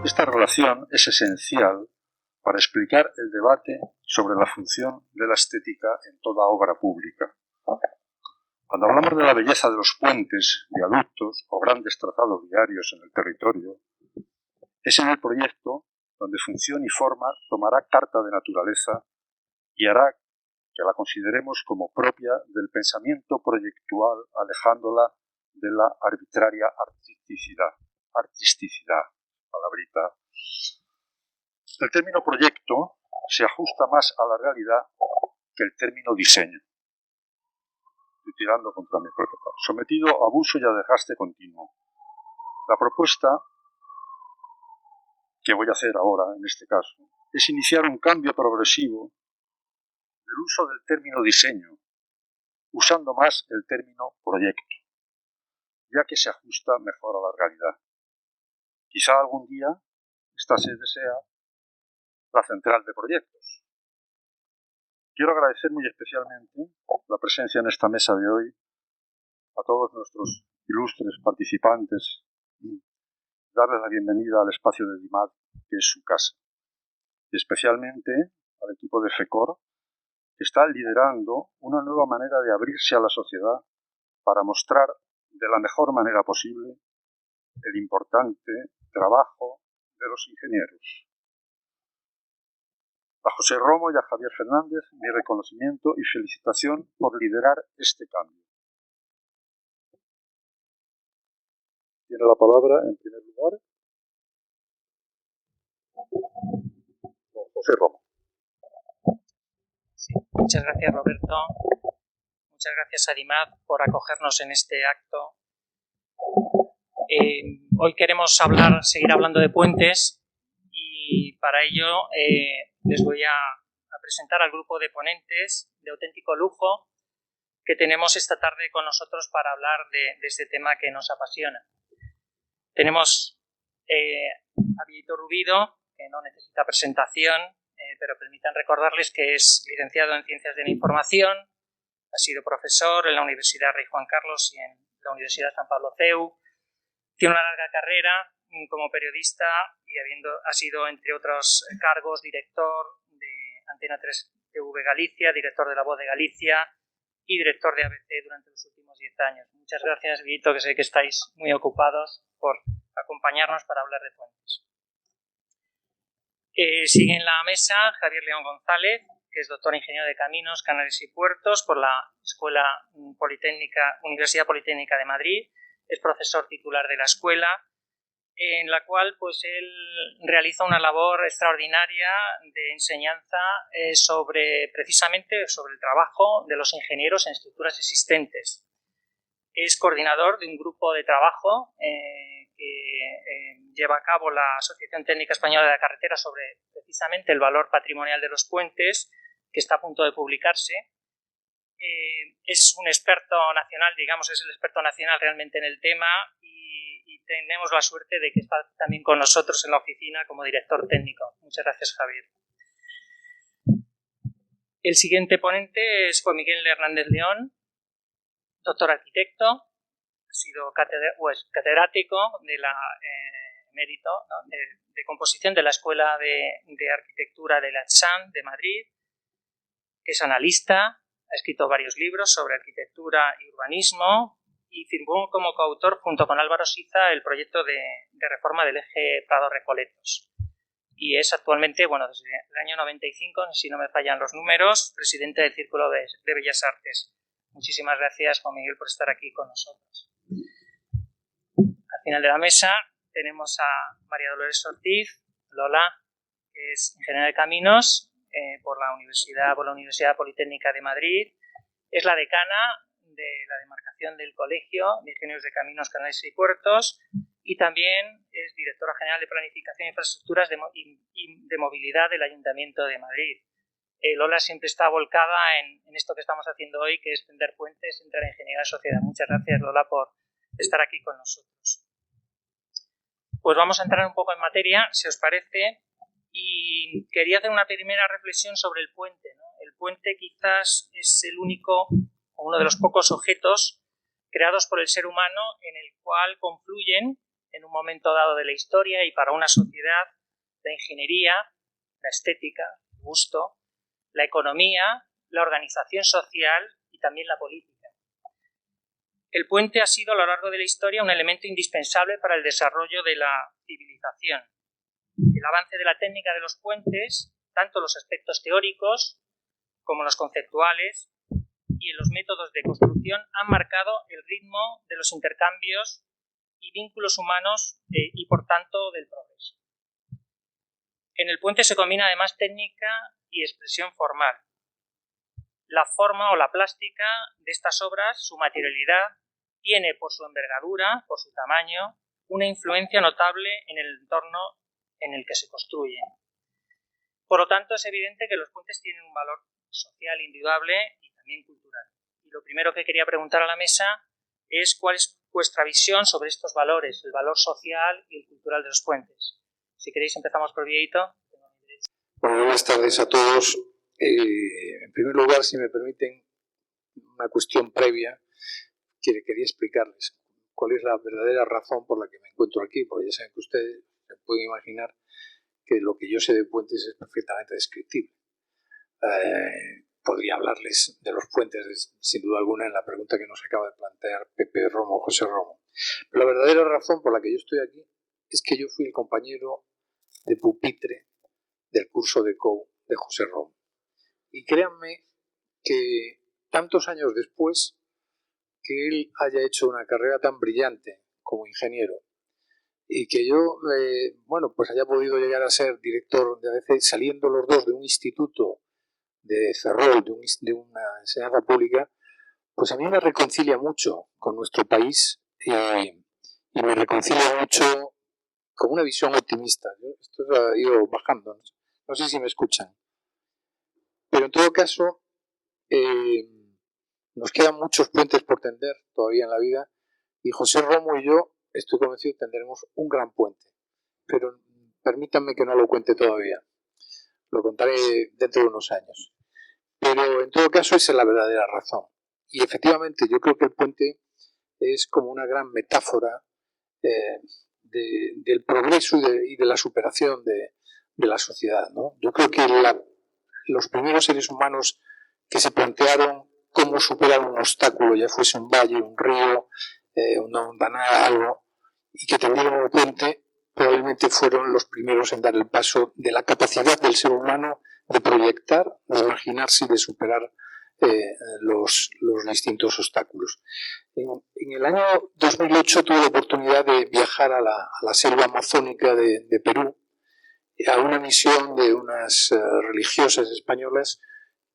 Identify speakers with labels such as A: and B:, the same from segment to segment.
A: Esta relación es esencial para explicar el debate sobre la función de la estética en toda obra pública. Cuando hablamos de la belleza de los puentes, viaductos o grandes trazados viarios en el territorio, es en el proyecto donde función y forma tomará carta de naturaleza y hará que la consideremos como propia del pensamiento proyectual, alejándola de la arbitraria artisticidad, palabrita. El término proyecto se ajusta más a la realidad que el término diseño. Estoy tirando contra mi propio palo. Sometido a abuso y a desgaste continuo. La propuesta que voy a hacer ahora, en este caso, es iniciar un cambio progresivo del uso del término diseño, usando más el término proyecto, ya que se ajusta mejor a la realidad. Quizá algún día esta sede sea la central de proyectos. Quiero agradecer muy especialmente la presencia en esta mesa de hoy a todos nuestros ilustres participantes y darles la bienvenida al espacio de DIMAD, que es su casa. Y especialmente al equipo de FECOR, que está liderando una nueva manera de abrirse a la sociedad para mostrar de la mejor manera posible el importante trabajo de los ingenieros. A José Romo y a Javier Fernández, mi reconocimiento y felicitación por liderar este cambio. Tiene la palabra, en primer lugar, José Romo.
B: Sí, muchas gracias, Roberto. Muchas gracias a DIMAD por acogernos en este acto. Hoy queremos seguir hablando de puentes y para ello les voy a presentar al grupo de ponentes de auténtico lujo que tenemos esta tarde con nosotros para hablar de este tema que nos apasiona. Tenemos a Villito Rubido, que no necesita presentación, pero permitan recordarles que es licenciado en Ciencias de la Información, ha sido profesor en la Universidad Rey Juan Carlos y en la Universidad San Pablo CEU, tiene una larga carrera como periodista y ha sido, entre otros cargos, director de Antena 3 TV Galicia, director de La Voz de Galicia y director de ABC durante los últimos 10 años. Muchas gracias, Villito, que sé que estáis muy ocupados por acompañarnos para hablar de puentes. Sigue en la mesa Javier León González, que es doctor ingeniero de Caminos, Canales y Puertos por la Universidad Politécnica de Madrid. Es profesor titular de la escuela, en la cual pues él realiza una labor extraordinaria de enseñanza precisamente sobre el trabajo de los ingenieros en estructuras existentes. Es coordinador de un grupo de trabajo que lleva a cabo la Asociación Técnica Española de la Carretera sobre precisamente el valor patrimonial de los puentes, que está a punto de publicarse. Es un experto nacional, digamos, es el experto nacional realmente en el tema y tenemos la suerte de que está también con nosotros en la oficina como director técnico. Muchas gracias, Javier. El siguiente ponente es Juan Miguel Hernández León, doctor arquitecto, ha sido catedrático de la mérito, ¿no? de composición de la Escuela de Arquitectura de la CHAN de Madrid, es analista, ha escrito varios libros sobre arquitectura y urbanismo y firmó como coautor junto con Álvaro Siza el proyecto de reforma del eje Prado-Recoletos. Y es actualmente, desde el año 95, si no me fallan los números, presidente del Círculo de Bellas Artes. Muchísimas gracias, Juan Miguel, por estar aquí con nosotros. Al final de la mesa tenemos a María Dolores Ortiz, Lola, que es ingeniera de caminos por la Universidad Politécnica de Madrid. Es la decana de la demarcación del Colegio de Ingenieros de Caminos, Canales y Puertos y también es directora general de Planificación e Infraestructuras y de Movilidad del Ayuntamiento de Madrid. Lola siempre está volcada en esto que estamos haciendo hoy, que es tender puentes entre la ingeniería y la sociedad. Muchas gracias, Lola, por estar aquí con nosotros. Pues vamos a entrar un poco en materia, si os parece, y quería hacer una primera reflexión sobre el puente, ¿no? El puente quizás es el único o uno de los pocos objetos creados por el ser humano en el cual confluyen en un momento dado de la historia y para una sociedad, la ingeniería, la estética, el gusto, la economía, la organización social y también la política. El puente ha sido a lo largo de la historia un elemento indispensable para el desarrollo de la civilización. El avance de la técnica de los puentes, tanto los aspectos teóricos como los conceptuales y los métodos de construcción, han marcado el ritmo de los intercambios y vínculos humanos y, por tanto, del progreso. En el puente se combina además técnica y expresión formal. La forma o la plástica de estas obras, su materialidad, tiene por su envergadura, por su tamaño, una influencia notable en el entorno en el que se construyen. Por lo tanto, es evidente que los puentes tienen un valor social indudable y también cultural. Y lo primero que quería preguntar a la mesa es cuál es vuestra visión sobre estos valores, el valor social y el cultural de los puentes. Si queréis empezamos por Vieito.
C: Bueno, buenas tardes a todos. En primer lugar, si me permiten, una cuestión previa que quería explicarles. ¿Cuál es la verdadera razón por la que me encuentro aquí? Porque ya saben que ustedes se pueden imaginar que lo que yo sé de puentes es perfectamente descriptible. Podría hablarles de los puentes, sin duda alguna, en la pregunta que nos acaba de plantear Pepe Romo, José Romo. Pero la verdadera razón por la que yo estoy aquí es que yo fui el compañero de pupitre del curso de COU de José Romo. Y créanme que tantos años después que él haya hecho una carrera tan brillante como ingeniero y que yo, pues haya podido llegar a ser director de ADC, saliendo los dos de un instituto de Ferrol, de una enseñanza pública, pues a mí me reconcilia mucho con nuestro país y me reconcilia mucho con una visión optimista. Esto ha ido bajando, no sé si me escuchan. Pero en todo caso, nos quedan muchos puentes por tender todavía en la vida y José Romo y yo estoy convencido que tendremos un gran puente. Pero permítanme que no lo cuente todavía. Lo contaré dentro de unos años. Pero en todo caso esa es la verdadera razón. Y efectivamente yo creo que el puente es como una gran metáfora del progreso y de la superación de la sociedad, ¿no? Yo creo que los primeros seres humanos que se plantearon cómo superar un obstáculo, ya fuese un valle, un río, una montaña, algo, y que tuvieron un puente, probablemente fueron los primeros en dar el paso de la capacidad del ser humano de proyectar, de imaginarse y de superar los distintos obstáculos. En el año 2008 tuve la oportunidad de viajar a la selva amazónica de Perú, a una misión de unas religiosas españolas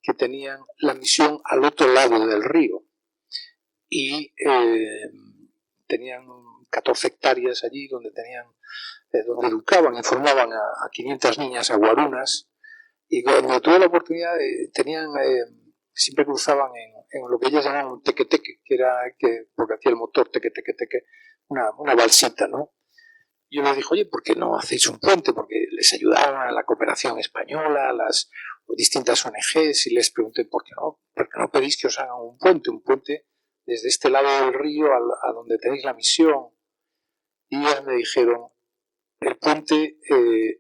C: que tenían la misión al otro lado del río y tenían 14 hectáreas allí donde educaban y formaban a 500 niñas aguarunas, y cuando tuve la oportunidad siempre cruzaban en lo que ellas llamaban un teque-teque, porque hacía el motor teque-teque-teque, una balsita, ¿no? Yo les dije, oye, ¿por qué no hacéis un puente? Porque les ayudaban a la cooperación española, las distintas ONGs, y les pregunté, ¿por qué no pedís que os hagan un puente desde este lado del río a donde tenéis la misión? Y ellas me dijeron, el puente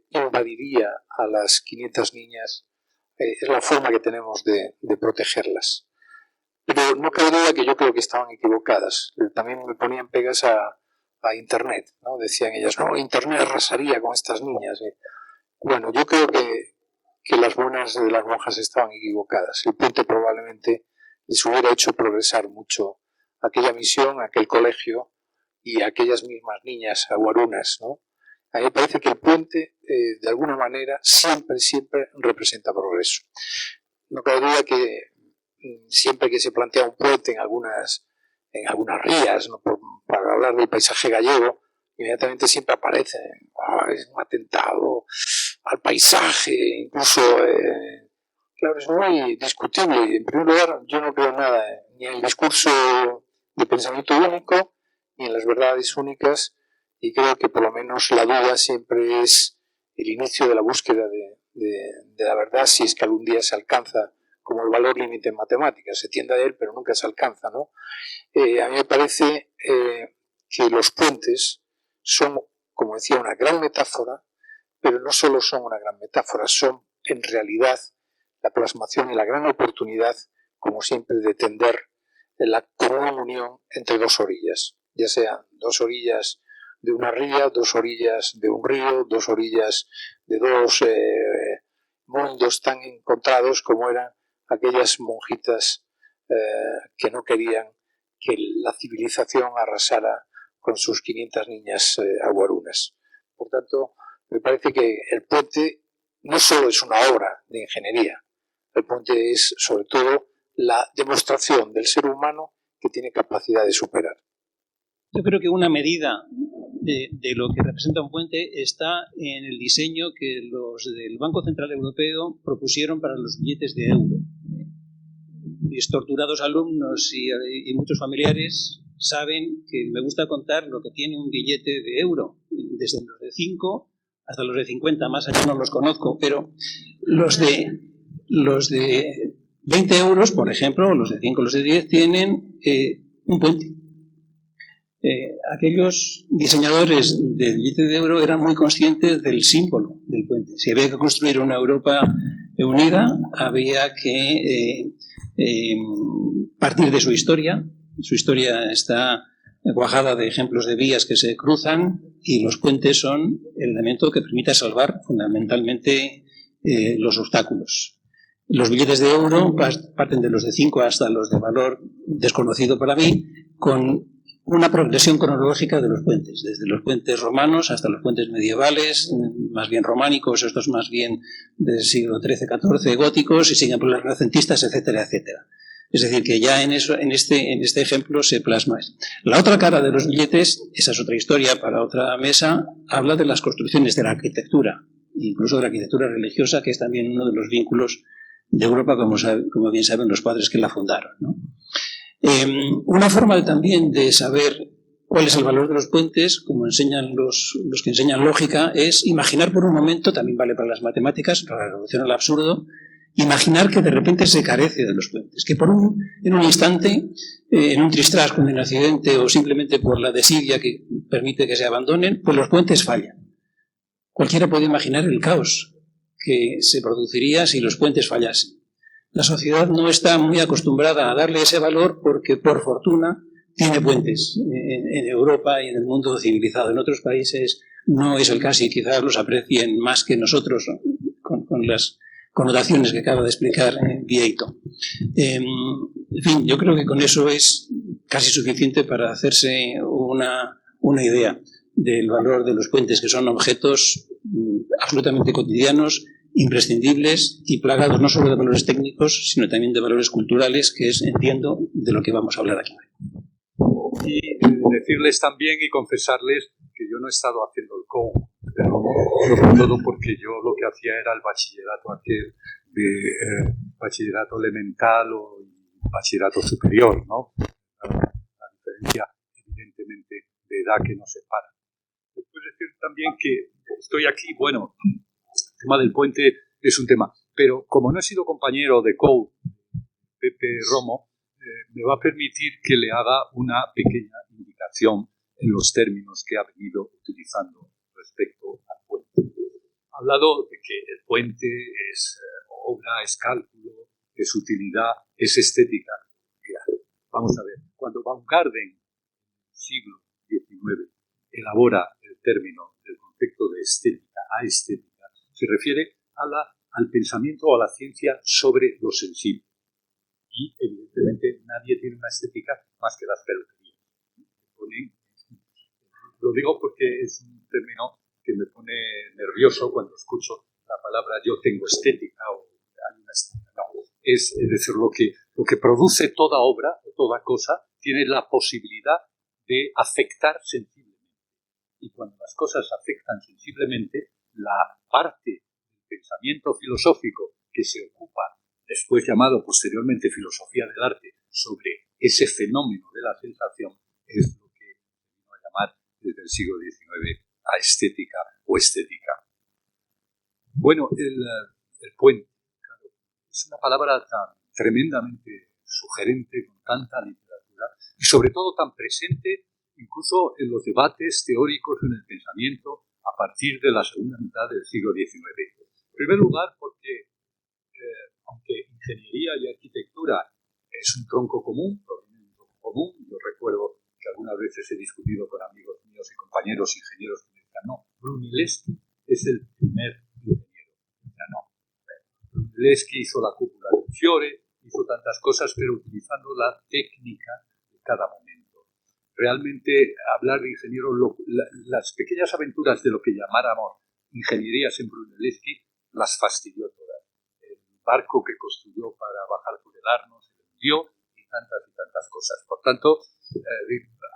C: invadiría a las 500 niñas, es la forma que tenemos de protegerlas. Pero no cabe duda que yo creo que estaban equivocadas. También me ponían pegas a Internet, ¿no? Decían ellas, no, Internet arrasaría con estas niñas. Bueno, yo creo que las buenas de las monjas estaban equivocadas. El puente probablemente les hubiera hecho progresar mucho aquella misión, aquel colegio y aquellas mismas niñas aguarunas, ¿no? A mí me parece que el puente, de alguna manera, siempre representa progreso. No cabe duda que siempre que se plantea un puente en algunas rías, ¿no? Para hablar del paisaje gallego, inmediatamente siempre aparece, es un atentado al paisaje, incluso, claro, es muy discutible. Y en primer lugar, yo no creo nada ni en el discurso de pensamiento único, ni en las verdades únicas, y creo que por lo menos la duda siempre es el inicio de la búsqueda de la verdad, si es que algún día se alcanza, como el valor límite en matemáticas, se tiende a él pero nunca se alcanza, ¿no? A mí me parece que los puentes son, como decía, una gran metáfora, pero no solo son una gran metáfora, son en realidad la plasmación y la gran oportunidad, como siempre, de tender la común unión entre dos orillas, ya sean dos orillas de una ría, dos orillas de un río, dos orillas de dos mundos tan encontrados como eran aquellas monjitas que no querían que la civilización arrasara con sus 500 niñas aguarunas. Por tanto, me parece que el puente no solo es una obra de ingeniería, el puente es sobre todo la demostración del ser humano que tiene capacidad de superar.
D: Yo creo que una medida de lo que representa un puente está en el diseño que los del Banco Central Europeo propusieron para los billetes de euro. Mis torturados alumnos y muchos familiares saben que me gusta contar lo que tiene un billete de euro, desde los de 5 hasta los de 50, más allá no los conozco, pero los de 20 euros, por ejemplo, los de 5, los de 10, tienen un puente. Aquellos diseñadores del billete de euro eran muy conscientes del símbolo del puente. Si había que construir una Europa unida, había que partir de su historia. Su historia está cuajada de ejemplos de vías que se cruzan y los puentes son el elemento que permite salvar fundamentalmente los obstáculos. Los billetes de euro parten de los de 5 hasta los de valor desconocido para mí, con una progresión cronológica de los puentes, desde los puentes romanos hasta los puentes medievales, más bien románicos, estos más bien del siglo XIII-XIV, góticos, y siguen por los renacentistas, etcétera, etcétera. Es decir, que ya en este ejemplo se plasma eso. La otra cara de los billetes, esa es otra historia para otra mesa, habla de las construcciones de la arquitectura, incluso de la arquitectura religiosa, que es también uno de los vínculos de Europa, como bien saben los padres que la fundaron, ¿no? Una forma también de saber cuál es el valor de los puentes, como enseñan los que enseñan lógica, es imaginar por un momento, también vale para las matemáticas, para la reducción al absurdo, imaginar que de repente se carece de los puentes, que en un instante, en un tristras con un accidente o simplemente por la desidia que permite que se abandonen, pues los puentes fallan. Cualquiera puede imaginar el caos que se produciría si los puentes fallasen. La sociedad no está muy acostumbrada a darle ese valor porque, por fortuna, tiene puentes en Europa y en el mundo civilizado. En otros países no es el caso y quizás los aprecien más que nosotros con las connotaciones que acaba de explicar Vieito. En fin, yo creo que con eso es casi suficiente para hacerse una idea del valor de los puentes, que son objetos absolutamente cotidianos, imprescindibles y plagados no solo de valores técnicos, sino también de valores culturales, que es, entiendo, de lo que vamos a hablar aquí.
E: Y decirles también y confesarles que yo no he estado haciendo el COU, sobre todo porque yo lo que hacía era el bachillerato aquel de bachillerato elemental o bachillerato superior, ¿no? La diferencia, evidentemente, de edad que nos separa. Después decir también que estoy aquí, bueno, el tema del puente es un tema, pero como no he sido compañero de COU, Pepe Romo, me va a permitir que le haga una pequeña indicación en los términos que ha venido utilizando respecto al puente. Ha hablado de que el puente es obra, es cálculo, es utilidad, es estética. Mira, vamos a ver, cuando Baumgarten, en el siglo XIX, elabora el término del concepto de estética a estética, se refiere al pensamiento o a la ciencia sobre lo sensible. Y, evidentemente, nadie tiene una estética más que las peluquerías. Lo digo porque es un término que me pone nervioso cuando escucho la palabra yo tengo estética o hay una estética. No, es decir, lo que produce toda obra o toda cosa tiene la posibilidad de afectar sensiblemente. Y cuando las cosas afectan sensiblemente, la parte del pensamiento filosófico que se ocupa, después llamado posteriormente filosofía del arte, sobre ese fenómeno de la sensación, es lo que se vino a llamar desde el siglo XIX a estética o estética. Bueno, el puente, claro, es una palabra tan tremendamente sugerente, con tanta literatura, y sobre todo tan presente incluso en los debates teóricos en el pensamiento a partir de la segunda mitad del siglo XIX. En primer lugar, porque aunque ingeniería y arquitectura es un tronco común, proviene de un tronco común, yo recuerdo que algunas veces he discutido con amigos míos y compañeros ingenieros que me decían, no, Brunelleschi es el primer ingeniero. Ya no. Brunelleschi hizo la cúpula del Fiore, hizo tantas cosas, pero utilizando la técnica de cada momento. Realmente hablar de ingeniero, las pequeñas aventuras de lo que llamáramos ingenierías en Brunelleschi las fastidió todas. El barco que construyó para bajar por el Arno se hundió y tantas cosas. Por tanto,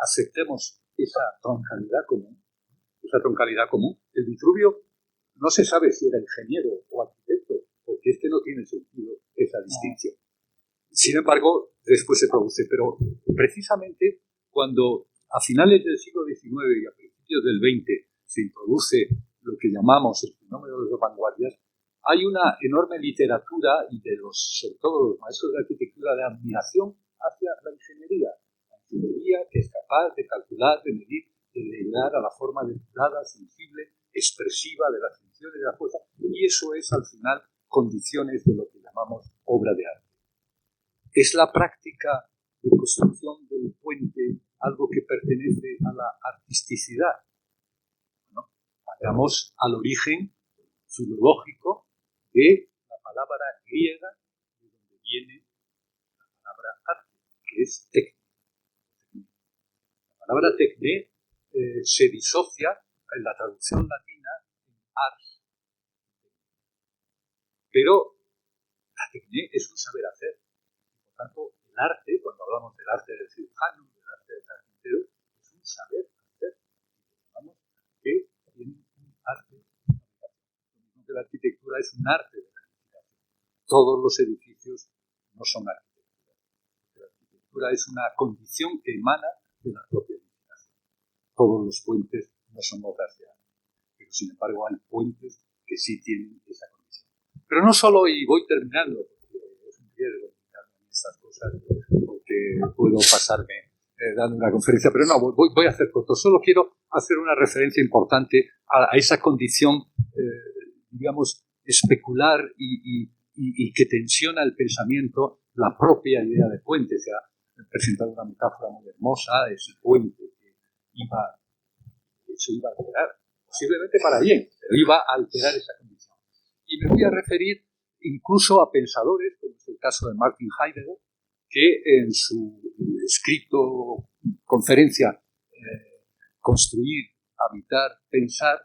E: aceptemos esa troncalidad común. El Vitruvio no se sabe si era ingeniero o arquitecto, porque es que no tiene sentido esa distinción. Sin embargo, después se produce. Pero precisamente cuando a finales del siglo XIX y a principios del XX se introduce lo que llamamos el fenómeno de las vanguardias, hay una enorme literatura y sobre todo los maestros de arquitectura, de admiración hacia la ingeniería. La ingeniería que es capaz de calcular, de medir, de llegar a la forma depurada, sensible, expresiva de las funciones de la fuerza, y eso es al final condiciones de lo que llamamos obra de arte. ¿Es la práctica de construcción del puente algo que pertenece a la artisticidad? Bueno, vayamos al origen filológico de la palabra griega, de donde viene la palabra arte, que es técnica. La palabra tecne se disocia en la traducción latina en ars. Pero la tecne es un saber hacer. Por tanto, el arte, cuando hablamos del arte del cirujano, del arte del carpintero, es un saber hacer. Vamos, que tiene un arte. Lo mismo que la arquitectura es un arte de la edificación. Todos los edificios no son arquitectura. La arquitectura es una condición que emana de la propia edificación. Todos los puentes no son obras de arte. Pero sin embargo hay puentes que sí tienen esa condición. Pero no solo, y voy terminando, porque es un riesgo en estas cosas, porque puedo pasarme dando una conferencia, pero no, voy a hacer corto. Solo quiero hacer una referencia importante a esa condición, digamos, especular y que tensiona el pensamiento, la propia idea de puente. Se ha presentado una metáfora muy hermosa de ese puente que iba a alterar, posiblemente para bien, pero iba a alterar esa condición. Y me voy a referir incluso a pensadores, como es el caso de Martin Heidegger, que en su escrito conferencia Construir, Habitar, Pensar,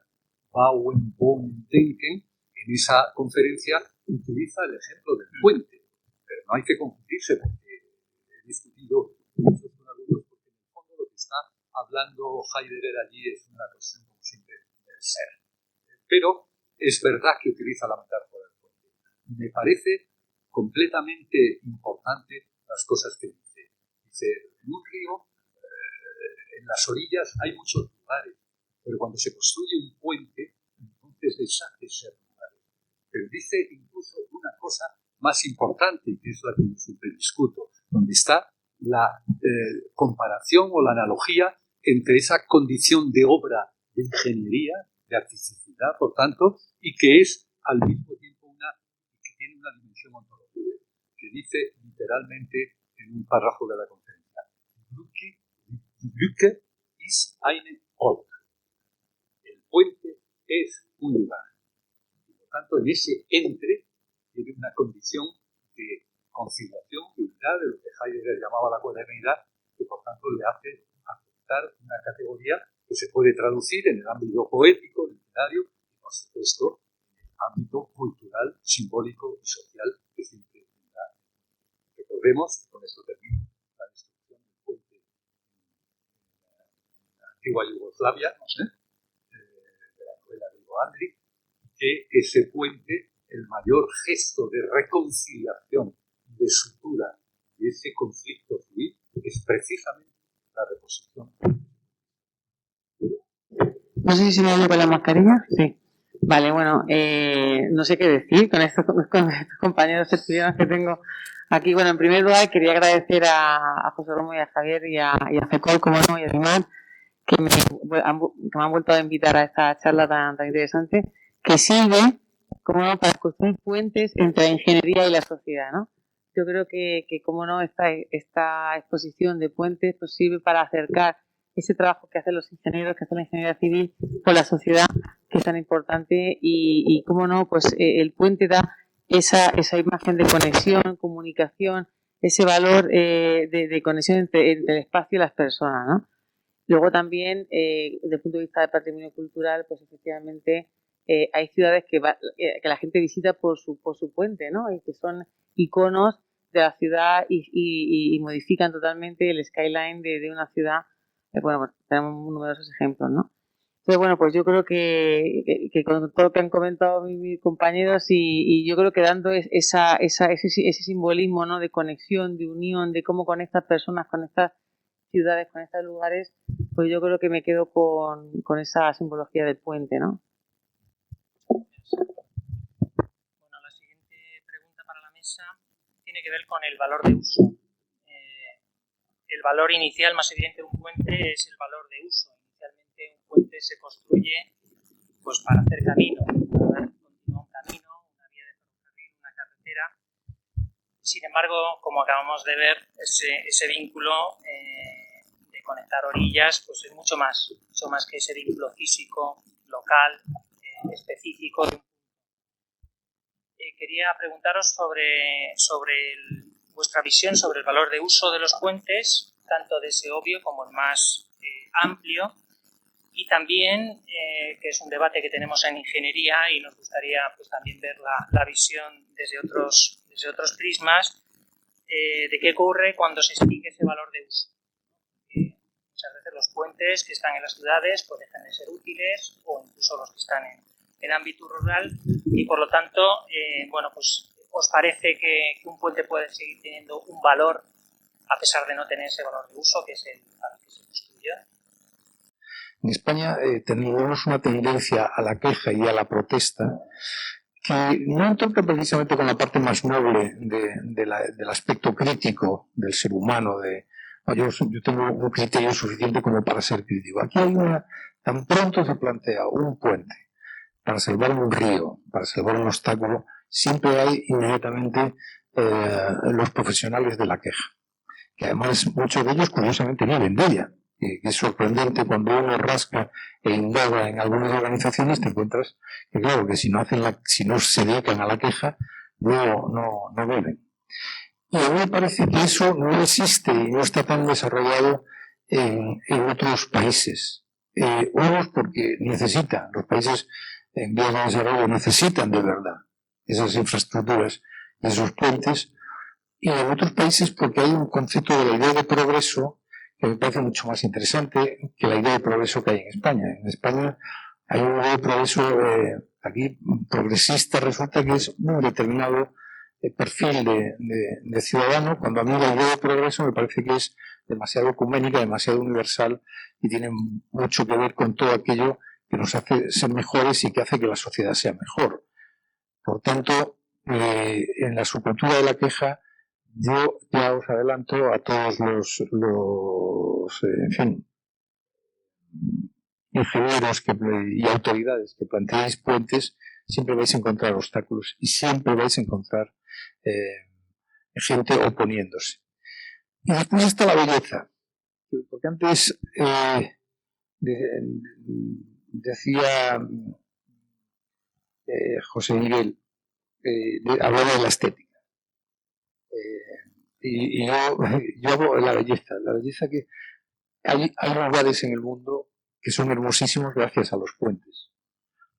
E: Bauen, Wohnen, Denken, en esa conferencia utiliza el ejemplo del puente. Pero no hay que confundirse, porque he discutido mucho con algunos, porque en el fondo lo que está hablando Heidegger allí es una cuestión, como siempre, del ser. Pero es verdad que utiliza la metáfora del puente. Y me parece completamente importante las cosas que dice. Dice, en un río, en las orillas hay muchos lugares, pero cuando se construye un puente, entonces deshace ser lugares. Pero dice incluso una cosa más importante, que es la que yo siempre discuto, donde está la comparación o la analogía entre esa condición de obra de ingeniería, de artisticidad, por tanto, y que es al mismo tiempo que tiene una dimensión ontológica, que dice literalmente en un párrafo de la conferencia, Brücke ist eine Ort. El puente es un lugar. Y por tanto, en ese entre tiene una condición de conciliación, de unidad, de lo que Heidegger llamaba la cuadernidad, que por tanto le hace aceptar una categoría que se puede traducir en el ámbito poético, literario, y por supuesto en el ámbito cultural, simbólico y social que siempre tendrá. Recordemos, con esto termino, la destrucción del puente en la antigua Yugoslavia, de la novela de Ivo Andrić, que ese puente, el mayor gesto de reconciliación, de sutura de ese conflicto civil, es precisamente la reposición.
F: No sé si me oye con la mascarilla. Sí. Vale, bueno, no sé qué decir con estos compañeros estudiantes que tengo aquí. Bueno, en primer lugar quería agradecer a José Romo y a Javier y a Fecol, como no, y a Rimán, que me han vuelto a invitar a esta charla tan interesante, que sirve como no para construir puentes entre la ingeniería y la sociedad, ¿no? Yo creo que como no, esta exposición de puentes pues sirve para acercar ese trabajo que hacen los ingenieros, que hace la ingeniería civil con la sociedad, que es tan importante, y cómo no, pues el puente da esa imagen de conexión, comunicación, ese valor de conexión entre el espacio y las personas, ¿no? Luego también, desde el punto de vista del patrimonio cultural, pues efectivamente hay ciudades que la gente visita por su puente, ¿no? Y que son iconos de la ciudad y modifican totalmente el skyline de una ciudad. Bueno, pues tenemos numerosos ejemplos, ¿no? Entonces, bueno, pues yo creo que con todo lo que han comentado mis compañeros y yo creo que dando ese simbolismo, ¿no? De conexión, de unión, de cómo conectas personas con estas ciudades, con estos lugares, pues yo creo que me quedo con esa simbología del puente, ¿no?
B: Bueno, la siguiente pregunta para la mesa tiene que ver con el valor de uso. El valor inicial más evidente de un puente es el valor de uso. Inicialmente un puente se construye pues para hacer camino, para dar continuo un camino, una vía de ferrocarril, una carretera. Sin embargo, como acabamos de ver, ese vínculo de conectar orillas pues es mucho más que ese vínculo físico, local, específico. Quería preguntaros sobre vuestra visión sobre el valor de uso de los puentes, tanto de ese obvio como el más amplio, y también, que es un debate que tenemos en ingeniería y nos gustaría pues también ver la visión desde otros prismas, de qué ocurre cuando se extingue ese valor de uso. Muchas veces los puentes que están en las ciudades pues dejan de ser útiles, o incluso los que están en ámbito rural, y por lo tanto, bueno, pues ¿os parece que un puente puede seguir teniendo un valor a pesar de no tener ese valor de uso que es el para el que se construyó?
C: En España tenemos una tendencia a la queja y a la protesta que no entronca precisamente con la parte más noble del aspecto crítico del ser humano. Yo tengo un criterio suficiente como para ser crítico. Aquí hay tan pronto se plantea un puente para salvar un río, para salvar un obstáculo, siempre hay inmediatamente los profesionales de la queja, que además muchos de ellos curiosamente viven de ella. Que es sorprendente cuando uno rasca e indaga en algunas organizaciones, te encuentras que claro, que si no se dedican a la queja, no viven. Y a mí me parece que eso no existe y no está tan desarrollado en otros países. Unos porque los países en vías de desarrollo necesitan de verdad esas infraestructuras y esos puentes, y en otros países porque hay un concepto de la idea de progreso que me parece mucho más interesante que la idea de progreso que hay en España. En España hay una idea de progreso aquí progresista, resulta que es un determinado perfil de ciudadano, cuando a mí la idea de progreso me parece que es demasiado ecuménica, demasiado universal y tiene mucho que ver con todo aquello que nos hace ser mejores y que hace que la sociedad sea mejor. Por tanto, en la subcultura de la queja, yo ya os adelanto a todos los ingenieros y autoridades que planteáis puentes, siempre vais a encontrar obstáculos y siempre vais a encontrar gente oponiéndose. Y después está la belleza, porque antes decía José Miguel, hablaba de la estética. Y yo hablo de la belleza que hay lugares en el mundo que son hermosísimos gracias a los puentes.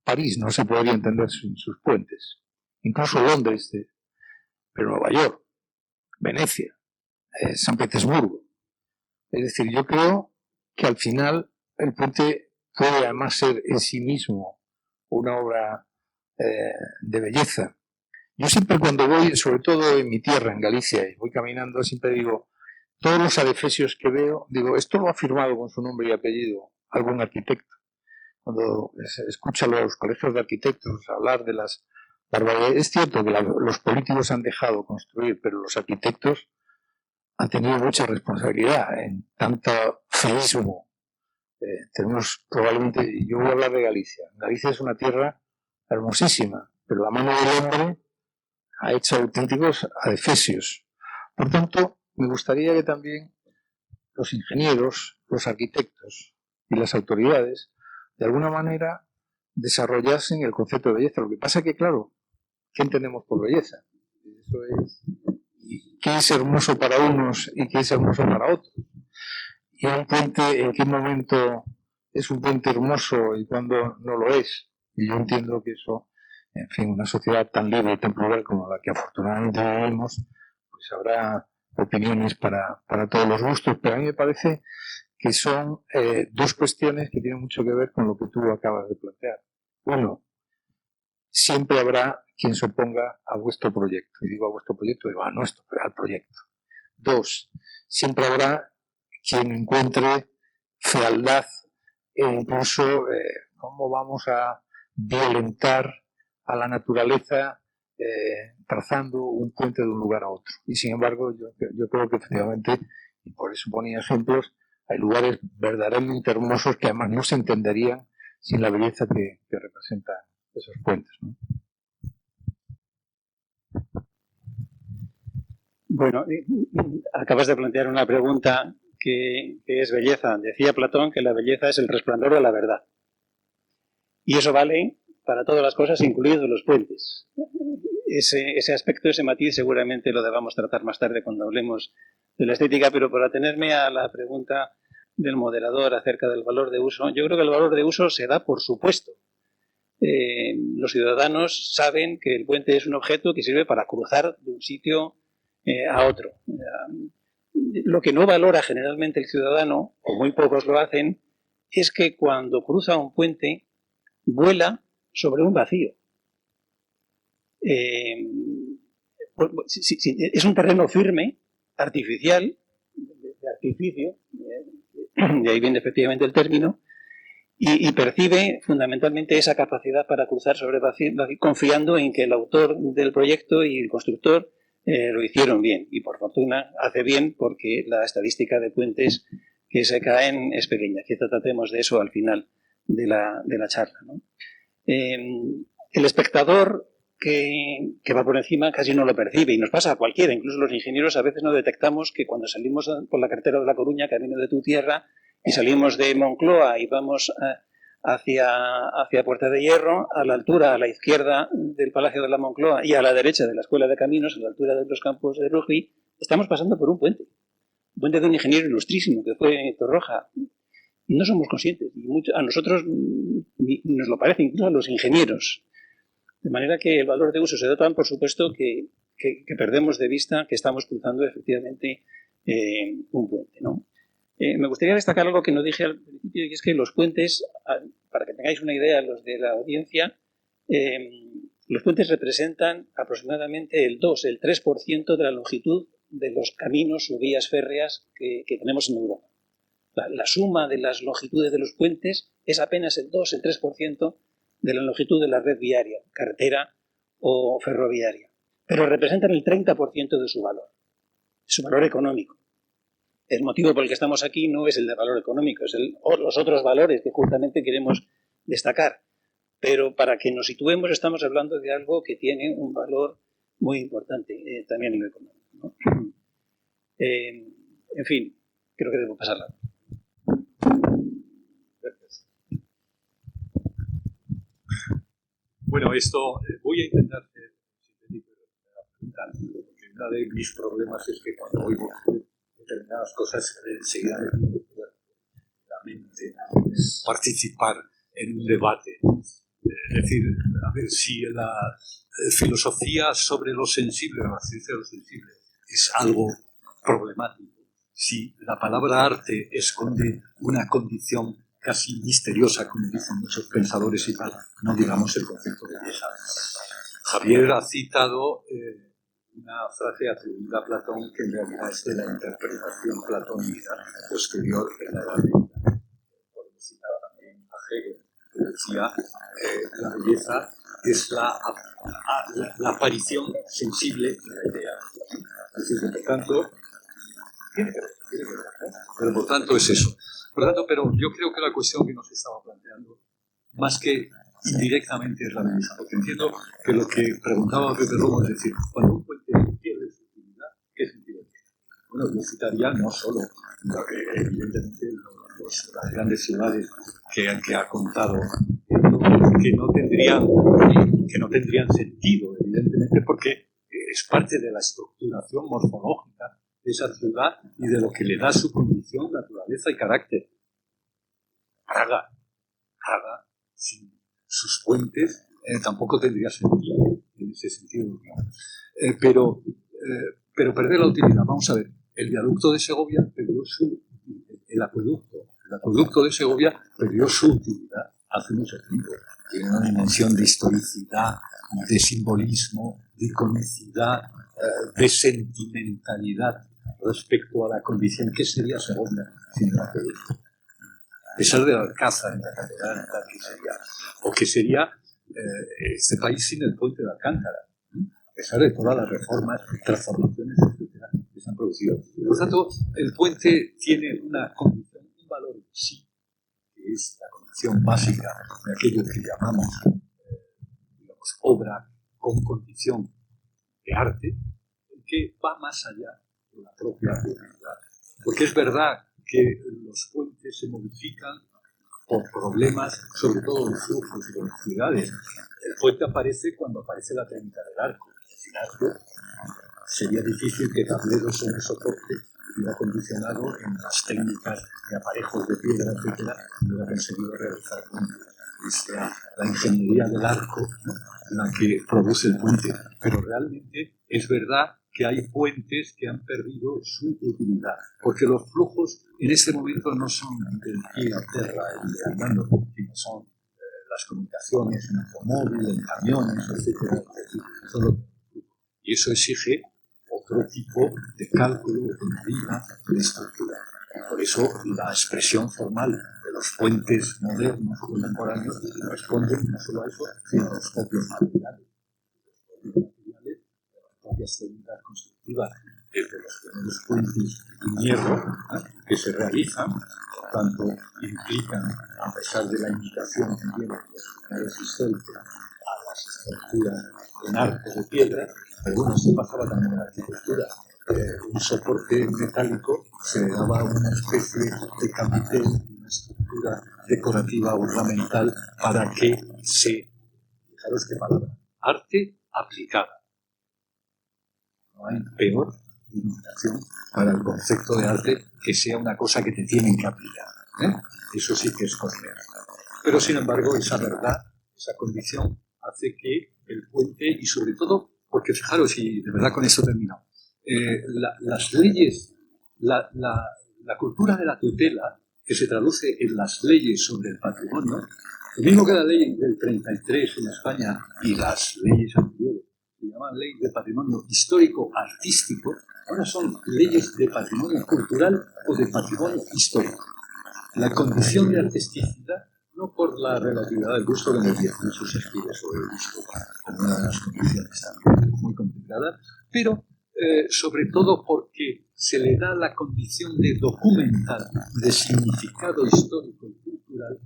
C: París no se podría entender sin sus puentes. Incluso Londres, pero Nueva York, Venecia, San Petersburgo. Es decir, yo creo que al final el puente puede además ser en sí mismo una obra de belleza. Yo siempre cuando voy, sobre todo en mi tierra, en Galicia, y voy caminando, siempre digo, todos los adefesios que veo, digo, esto lo ha firmado con su nombre y apellido algún arquitecto. Cuando escucho a los colegios de arquitectos hablar de las barbaridades, es cierto que los políticos han dejado construir, pero los arquitectos han tenido mucha responsabilidad en tanto feísmo tenemos probablemente, yo voy a hablar de Galicia. Galicia es una tierra hermosísima, pero la mano del hombre ha hecho auténticos adefesios. Por tanto, me gustaría que también los ingenieros, los arquitectos y las autoridades, de alguna manera, desarrollasen el concepto de belleza. Lo que pasa es que, claro, ¿qué entendemos por belleza? Eso es, ¿qué es hermoso para unos y qué es hermoso para otros? Y un puente, ¿en qué momento es un puente hermoso y cuándo no lo es? Y yo entiendo que eso, en fin, una sociedad tan libre y tan plural como la que afortunadamente vivimos, pues habrá opiniones para todos los gustos, pero a mí me parece que son dos cuestiones que tienen mucho que ver con lo que tú acabas de plantear. Uno, siempre habrá quien se oponga a vuestro proyecto. Y digo a vuestro proyecto, digo a nuestro, al proyecto. Dos, siempre habrá quien encuentre fealdad e incluso cómo vamos a violentar a la naturaleza trazando un puente de un lugar a otro. Y sin embargo, yo creo que efectivamente, y por eso ponía ejemplos, hay lugares verdaderamente hermosos que además no se entenderían sin la belleza que representan esos puentes, ¿no?
D: Bueno, acabas de plantear una pregunta que es belleza. Decía Platón que la belleza es el resplandor de la verdad. Y eso vale para todas las cosas, incluidos los puentes. Ese aspecto, ese matiz, seguramente lo debamos tratar más tarde cuando hablemos de la estética, pero para atenerme a la pregunta del moderador acerca del valor de uso, yo creo que el valor de uso se da por supuesto. Los ciudadanos saben que el puente es un objeto que sirve para cruzar de un sitio a otro. Lo que no valora generalmente el ciudadano, o muy pocos lo hacen, es que cuando cruza un puente vuela sobre un vacío. Es un terreno firme, artificial, de artificio, de ahí viene efectivamente el término, y percibe fundamentalmente esa capacidad para cruzar sobre vacío, confiando en que el autor del proyecto y el constructor lo hicieron bien, y por fortuna hace bien porque la estadística de puentes que se caen es pequeña. Quizá tratemos de eso al final de la charla, ¿no? El espectador que va por encima casi no lo percibe, y nos pasa a cualquiera, incluso los ingenieros a veces no detectamos que cuando salimos por la carretera de La Coruña, camino de tu tierra, y salimos de Moncloa y vamos hacia Puerta de Hierro, a la altura, a la izquierda del Palacio de la Moncloa y a la derecha de la Escuela de Caminos, a la altura de los campos de rugby, estamos pasando por un puente de un ingeniero ilustrísimo que fue Torroja. Y no somos conscientes, y a nosotros nos lo parece, incluso a los ingenieros. De manera que el valor de uso se da tan, por supuesto, que perdemos de vista que estamos cruzando efectivamente un puente, ¿no? Me gustaría destacar algo que no dije al principio, y es que los puentes, para que tengáis una idea, los de la audiencia, los puentes representan aproximadamente el 3% de la longitud de los caminos o vías férreas que tenemos en Europa. La suma de las longitudes de los puentes es apenas el 3% de la longitud de la red viaria, carretera o ferroviaria, pero representan el 30% de su valor económico. El motivo por el que estamos aquí no es el de valor económico, es los otros valores que justamente queremos destacar. Pero para que nos situemos estamos hablando de algo que tiene un valor muy importante, también en lo económico, ¿no? En fin, creo que debo pasarla.
E: Gracias. Bueno, esto voy a intentar ser sintético. Una de mis problemas es que cuando oigo determinadas cosas enseguida la mente participar en un debate. Es decir, a ver si la filosofía sobre lo sensible, la ciencia de lo sensible, es algo problemático. Si la palabra arte esconde una condición casi misteriosa, como dicen muchos pensadores y tal, no digamos el concepto de belleza. Javier ha citado una frase atribuida a Platón que en realidad es de la interpretación platónica posterior en la Edad Media. Podemos citar también a Hegel, que decía la belleza es la aparición sensible de la idea. Es decir, por tanto, pero por tanto es eso. Por tanto, pero yo creo que la cuestión que nos estaba planteando, más que indirectamente, es la misma, porque entiendo que lo que preguntaba Pepe Romo es decir, cuando un puente pierde su utilidad, ¿qué sentido tiene? Bueno, yo citaría no solo, evidentemente, las grandes ciudades que ha contado, que no tendrían sentido, evidentemente, porque es parte de la estructuración morfológica de esa ciudad y de lo que le da su condición, naturaleza y carácter. Praga, sin sus puentes, tampoco tendría sentido en ese sentido. ¿No? Pero perder la utilidad. Vamos a ver, el viaducto de Segovia perdió el acueducto de Segovia perdió su utilidad hace mucho tiempo. Tiene una dimensión de historicidad, de simbolismo, de iconicidad, de sentimentalidad respecto a la condición que sería Segovia sin el acueducto. A pesar de la Alcázar en la catedral, que sería este país sin el puente de Alcántara, a pesar de todas las reformas, transformaciones, etcétera, que se han producido. Por lo tanto, el puente tiene una condición, un valor en sí, que es la condición básica de aquello que llamamos obra con condición de arte, que va más allá de la propia utilidad. Porque es verdad que los puentes se modifican por problemas, sobre todo de flujos y velocidades. El puente aparece cuando aparece la técnica del arco. Sin arco sería difícil que tableros sobre soporte hubiera condicionado en las técnicas de aparejos de piedra, etcétera, y hubiera conseguido realizar puentes. Es la ingeniería del arco, ¿no?, la que produce el puente. Pero realmente es verdad que hay puentes que han perdido su utilidad, porque los flujos en este momento no son del pie a tierra y andando, sino son las comunicaciones en automóvil, en camiones, etcétera, y eso exige otro tipo de cálculo, de medida, de estructura. Por eso la expresión formal de los puentes modernos contemporáneos responden no solo a eso, sino a los propios materiales. Las técnicas constructivas desde los primeros puentes en hierro que se realizan, por tanto, implican, a pesar de la indicación que tienen los primeros históricos a las estructuras en arcos de piedra, pero bueno, esto pasaba también en la arquitectura. Un soporte metálico se le daba una especie de capitel, una estructura decorativa ornamental para que fijaros qué palabra, arte aplicada. No hay peor denominación para el concepto de arte que sea una cosa que te tienen que aplicar. Eso sí que es correcto. Pero sin embargo, esa verdad, esa condición, hace que el puente, y sobre todo, porque fijaros, y de verdad con eso termino, las leyes, la cultura de la tutela, que se traduce en las leyes sobre el patrimonio, lo mismo que la ley del 33 en España y las leyes anteriores, se llaman ley de patrimonio histórico-artístico, ahora son leyes de patrimonio cultural o de patrimonio histórico. La condición de artisticidad, no por la relatividad del gusto que nos dicen sus escritos sobre el gusto, como una de las condiciones también muy complicadas, pero sobre todo porque se le da la condición de documental, de significado histórico y cultural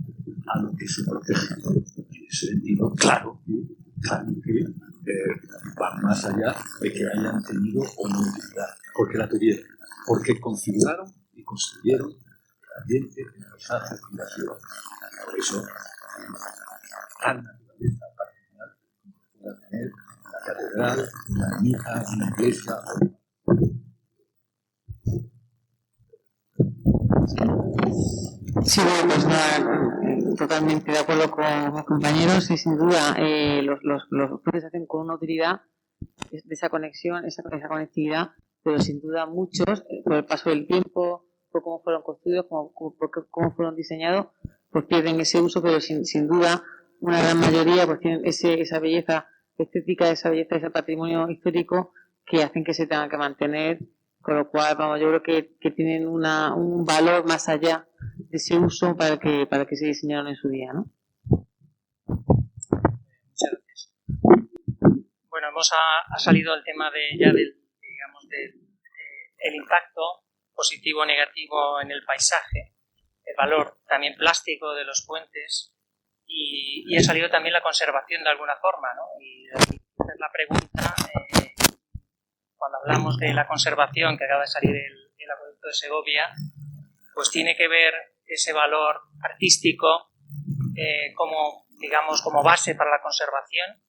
E: a lo que se protege. En ese sentido, claro que van más allá de que hayan tenido o no utilidad, porque la tuvieron, porque configuraron y construyeron el ambiente, el paisaje y la ciudad. Por eso, tan naturaleza patrimonial como pueda tener la catedral, una ermita, una iglesia.
F: Sí, bueno, pues nada, totalmente de acuerdo con los compañeros y sin duda los puentes se hacen con una utilidad de esa conexión, esa conectividad, pero sin duda muchos, por el paso del tiempo, por cómo fueron construidos, por cómo fueron diseñados, pues pierden ese uso, pero sin duda una gran mayoría pues tienen esa belleza estética, esa belleza, ese patrimonio histórico que hacen que se tengan que mantener, con lo cual, vamos, yo creo que tienen un valor más allá de ese uso para que se diseñaron en su día, ¿no?
B: Muchas gracias. Bueno, ha salido el tema del impacto positivo o negativo en el paisaje valor también plástico de los puentes y ha salido también la conservación de alguna forma, ¿no? Y hacer la pregunta, cuando hablamos de la conservación que acaba de salir el acueducto de Segovia, pues tiene que ver ese valor artístico como, digamos, como base para la conservación,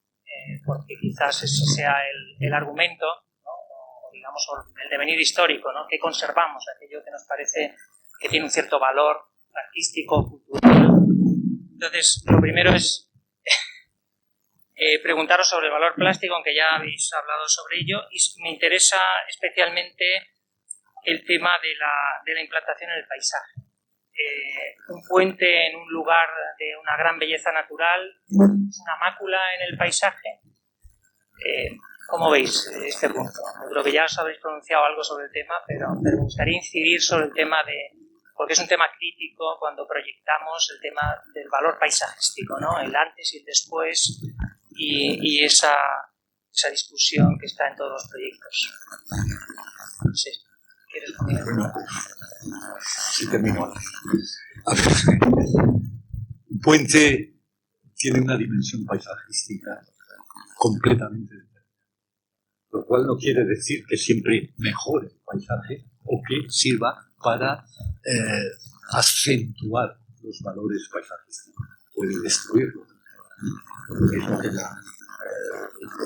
B: porque quizás ese sea el argumento, ¿no? O digamos el devenir histórico, ¿no? Que conservamos, aquello que nos parece que tiene un cierto valor artístico, cultural. Entonces, lo primero es preguntaros sobre el valor plástico, aunque ya habéis hablado sobre ello, y me interesa especialmente el tema de la implantación en el paisaje. Un puente en un lugar de una gran belleza natural es una mácula en el paisaje. ¿Cómo veis este punto? Yo creo que ya os habéis pronunciado algo sobre el tema, pero me gustaría incidir sobre el tema porque es un tema crítico cuando proyectamos el tema del valor paisajístico, ¿no? El antes y el después y esa discusión que está en todos los proyectos. Sí. ¿Quieres comentar?
E: Bueno, sí termino. A ver, un puente tiene una dimensión paisajística completamente diferente, lo cual no quiere decir que siempre mejore el paisaje o que sirva para acentuar los valores paisajísticos. Puede destruirlo. Es lo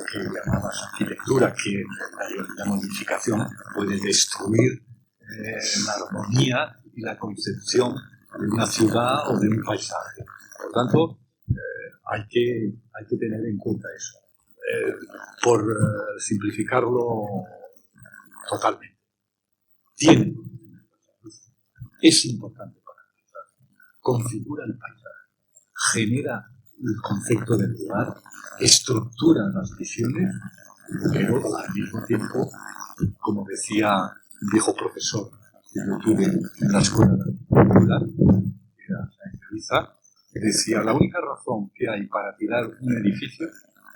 E: que llamamos arquitectura, que la modificación puede destruir la armonía y la concepción de una ciudad o de un paisaje. Por tanto, hay que tener en cuenta eso. Por simplificarlo totalmente. Es importante para el paisaje. Configura el paisaje. Genera el concepto del lugar, estructura las visiones, pero al mismo tiempo, como decía un viejo profesor que yo tuve en la escuela de arquitectura, que era Ibiza, que decía: la única razón que hay para tirar un edificio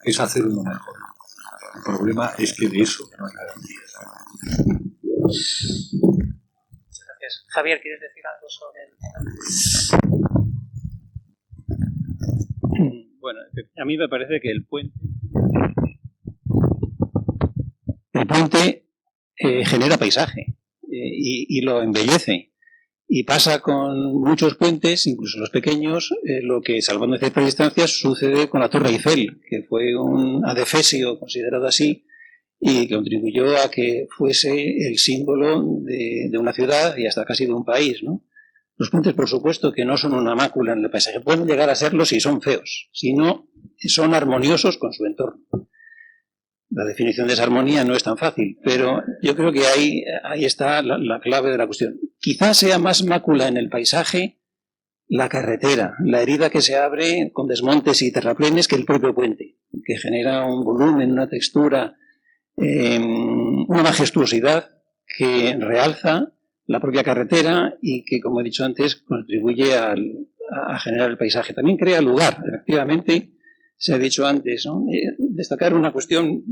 E: es hacer uno mejor. El problema es que de eso no hay garantías.
B: Muchas gracias. Javier, ¿quieres decir algo sobre el tema?
D: Bueno, a mí me parece que el puente genera paisaje y lo embellece. Y pasa con muchos puentes, incluso los pequeños, lo que, salvando ciertas distancias, sucede con la Torre Eiffel, que fue un adefesio considerado así y que contribuyó a que fuese el símbolo de una ciudad y hasta casi de un país, ¿no? Los puentes, por supuesto, que no son una mácula en el paisaje. Pueden llegar a serlo si son feos, si no son armoniosos con su entorno. La definición de esa armonía no es tan fácil, pero yo creo que ahí está la clave de la cuestión. Quizás sea más mácula en el paisaje la carretera, la herida que se abre con desmontes y terraplenes que el propio puente, que genera un volumen, una textura, una majestuosidad que realza la propia carretera y que, como he dicho antes, contribuye a generar el paisaje. También crea lugar, efectivamente, se ha dicho antes, ¿no? Destacar una cuestión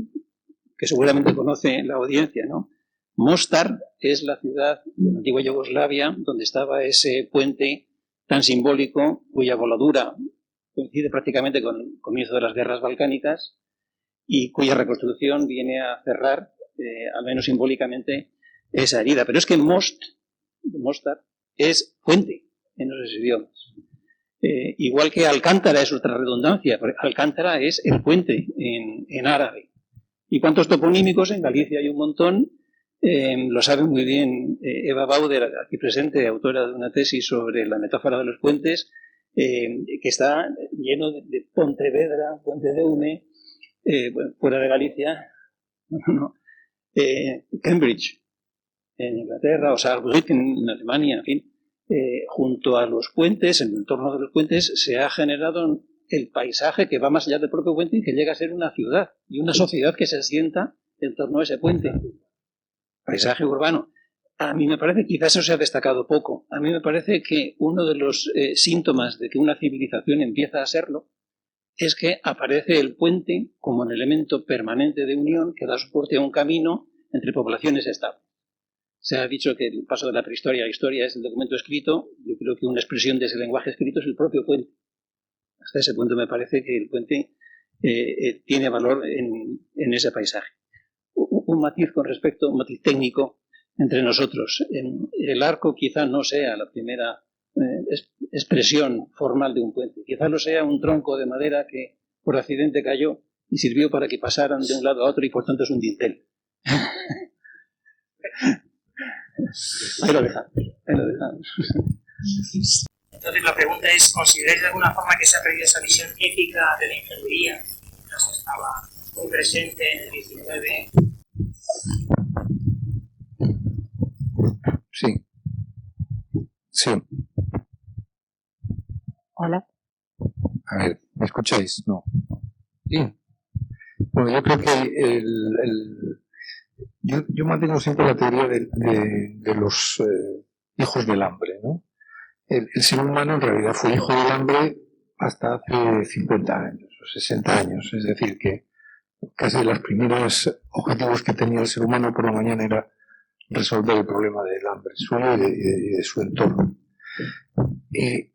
D: que seguramente conoce la audiencia, ¿no? Mostar es la ciudad de la antigua Yugoslavia donde estaba ese puente tan simbólico cuya voladura coincide prácticamente con el comienzo de las guerras balcánicas y cuya reconstrucción viene a cerrar, al menos simbólicamente, esa herida. Pero es que Mostar es puente en esos idiomas. Igual que Alcántara es otra redundancia, porque Alcántara es el puente en árabe. Y cuántos toponímicos, en Galicia hay un montón, lo sabe muy bien Eva Bauder, aquí presente, autora de una tesis sobre la metáfora de los puentes, que está lleno de Pontevedra, Pontedeume, fuera de Galicia, Cambridge, en Inglaterra, o Saarbrücken en Alemania, en fin. Junto a los puentes, en el entorno de los puentes, se ha generado el paisaje que va más allá del propio puente y que llega a ser una ciudad y una sociedad que se asienta en torno a ese puente. Paisaje urbano. A mí me parece, quizás eso se ha destacado poco, a mí me parece que uno de los síntomas de que una civilización empieza a serlo es que aparece el puente como un elemento permanente de unión que da soporte a un camino entre poblaciones estables. Se ha dicho que el paso de la prehistoria a la historia es el documento escrito. Yo creo que una expresión de ese lenguaje escrito es el propio puente. Hasta ese punto me parece que el puente tiene valor en ese paisaje. Un matiz con respecto, un matiz técnico entre nosotros. El arco quizá no sea la primera expresión formal de un puente. Quizá lo sea un tronco de madera que por accidente cayó y sirvió para que pasaran de un lado a otro y por tanto es un dintel. Ahí lo dejamos.
B: Entonces la pregunta es, ¿consideráis de alguna forma que se ha perdido esa visión ética de la ingeniería? Que estaba muy presente en el 19.
C: Sí. Sí.
F: Hola.
C: A ver, ¿me escucháis? No. Bien. Bueno, yo creo que yo mantengo siempre la teoría de los hijos del hambre, ¿no? El ser humano en realidad fue hijo del hambre hasta hace 50 años o 60 años. Es decir, que casi los primeros objetivos que tenía el ser humano por la mañana era resolver el problema del hambre suyo y de su entorno.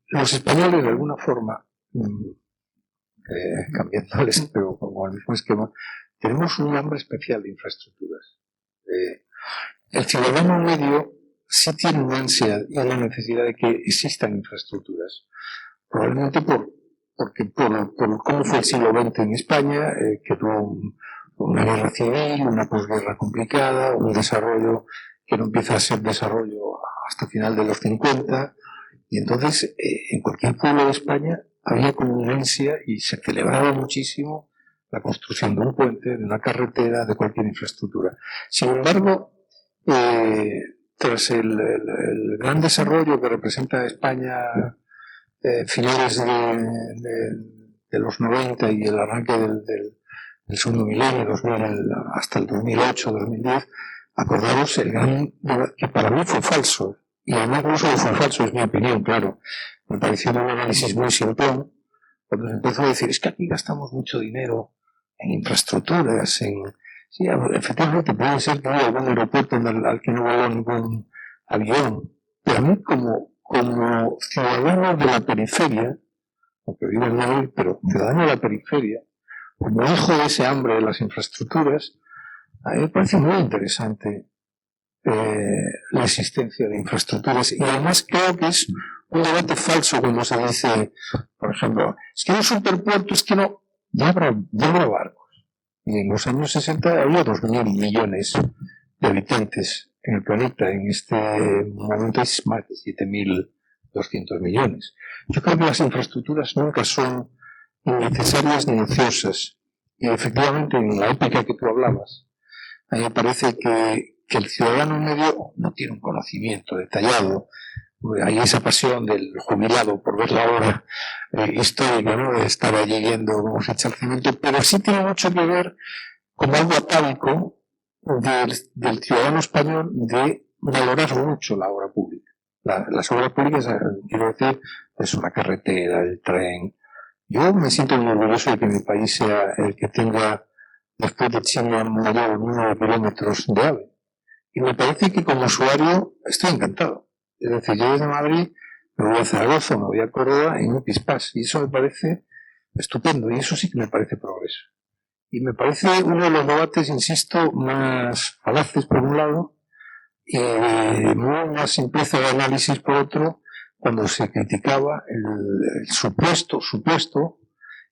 C: Los españoles, de alguna forma, cambiándoles, pero como el mismo esquema, tenemos un hambre especial de infraestructuras. El ciudadano medio sí tiene una ansia y una necesidad de que existan infraestructuras. Probablemente porque por cómo fue el siglo XX en España, que tuvo una guerra civil, una posguerra complicada, un desarrollo que no empieza a ser desarrollo hasta final de los 50, y entonces en cualquier pueblo de España había como una ansia y se celebraba muchísimo la construcción de un puente, de una carretera, de cualquier infraestructura. Sin embargo, tras el gran desarrollo que representa España finales de los 90 y el arranque del segundo milenio, hasta el 2008, 2010, acordaros el gran que para mí fue falso, y además no solo fue falso, es mi opinión, claro, me pareció un análisis muy simplón, cuando se empezó a decir, es que aquí gastamos mucho dinero en infraestructuras, sí, efectivamente puede ser que haya algún aeropuerto al que no vaya ningún avión, pero a mí como ciudadano de la periferia, aunque vivo en Madrid, pero ciudadano de la periferia, como hijo de ese hambre de las infraestructuras, a mí me parece muy interesante la existencia de infraestructuras, y además creo que es un debate falso cuando se dice, por ejemplo, es que un superpuerto, es que no, ya habrá barcos. Y en los años 60 había 2.000 millones de habitantes en el planeta. En este momento es más de 7.200 millones. Yo creo que las infraestructuras nunca son innecesarias ni ociosas. Y efectivamente, en la época que tú hablabas, a mí me parece que el ciudadano medio no tiene un conocimiento detallado. Hay esa pasión del jubilado por ver la obra histórica, ¿no? De estar allí viendo cómo se echa el cemento, pero sí tiene mucho que ver con algo atávico del ciudadano español de valorar mucho la obra pública. Las obras públicas, quiero decir, es una carretera, el tren. Yo me siento muy orgulloso de que mi país sea el que tenga, después de China, mayor número de kilómetros de AVE. Y me parece que como usuario estoy encantado. Es decir, yo desde Madrid me voy a Zaragoza, me voy a Córdoba en un pispás, y eso me parece estupendo, y eso sí que me parece progreso. Y me parece uno de los debates, insisto, más falaces por un lado, y más simpleza de análisis por otro, cuando se criticaba el supuesto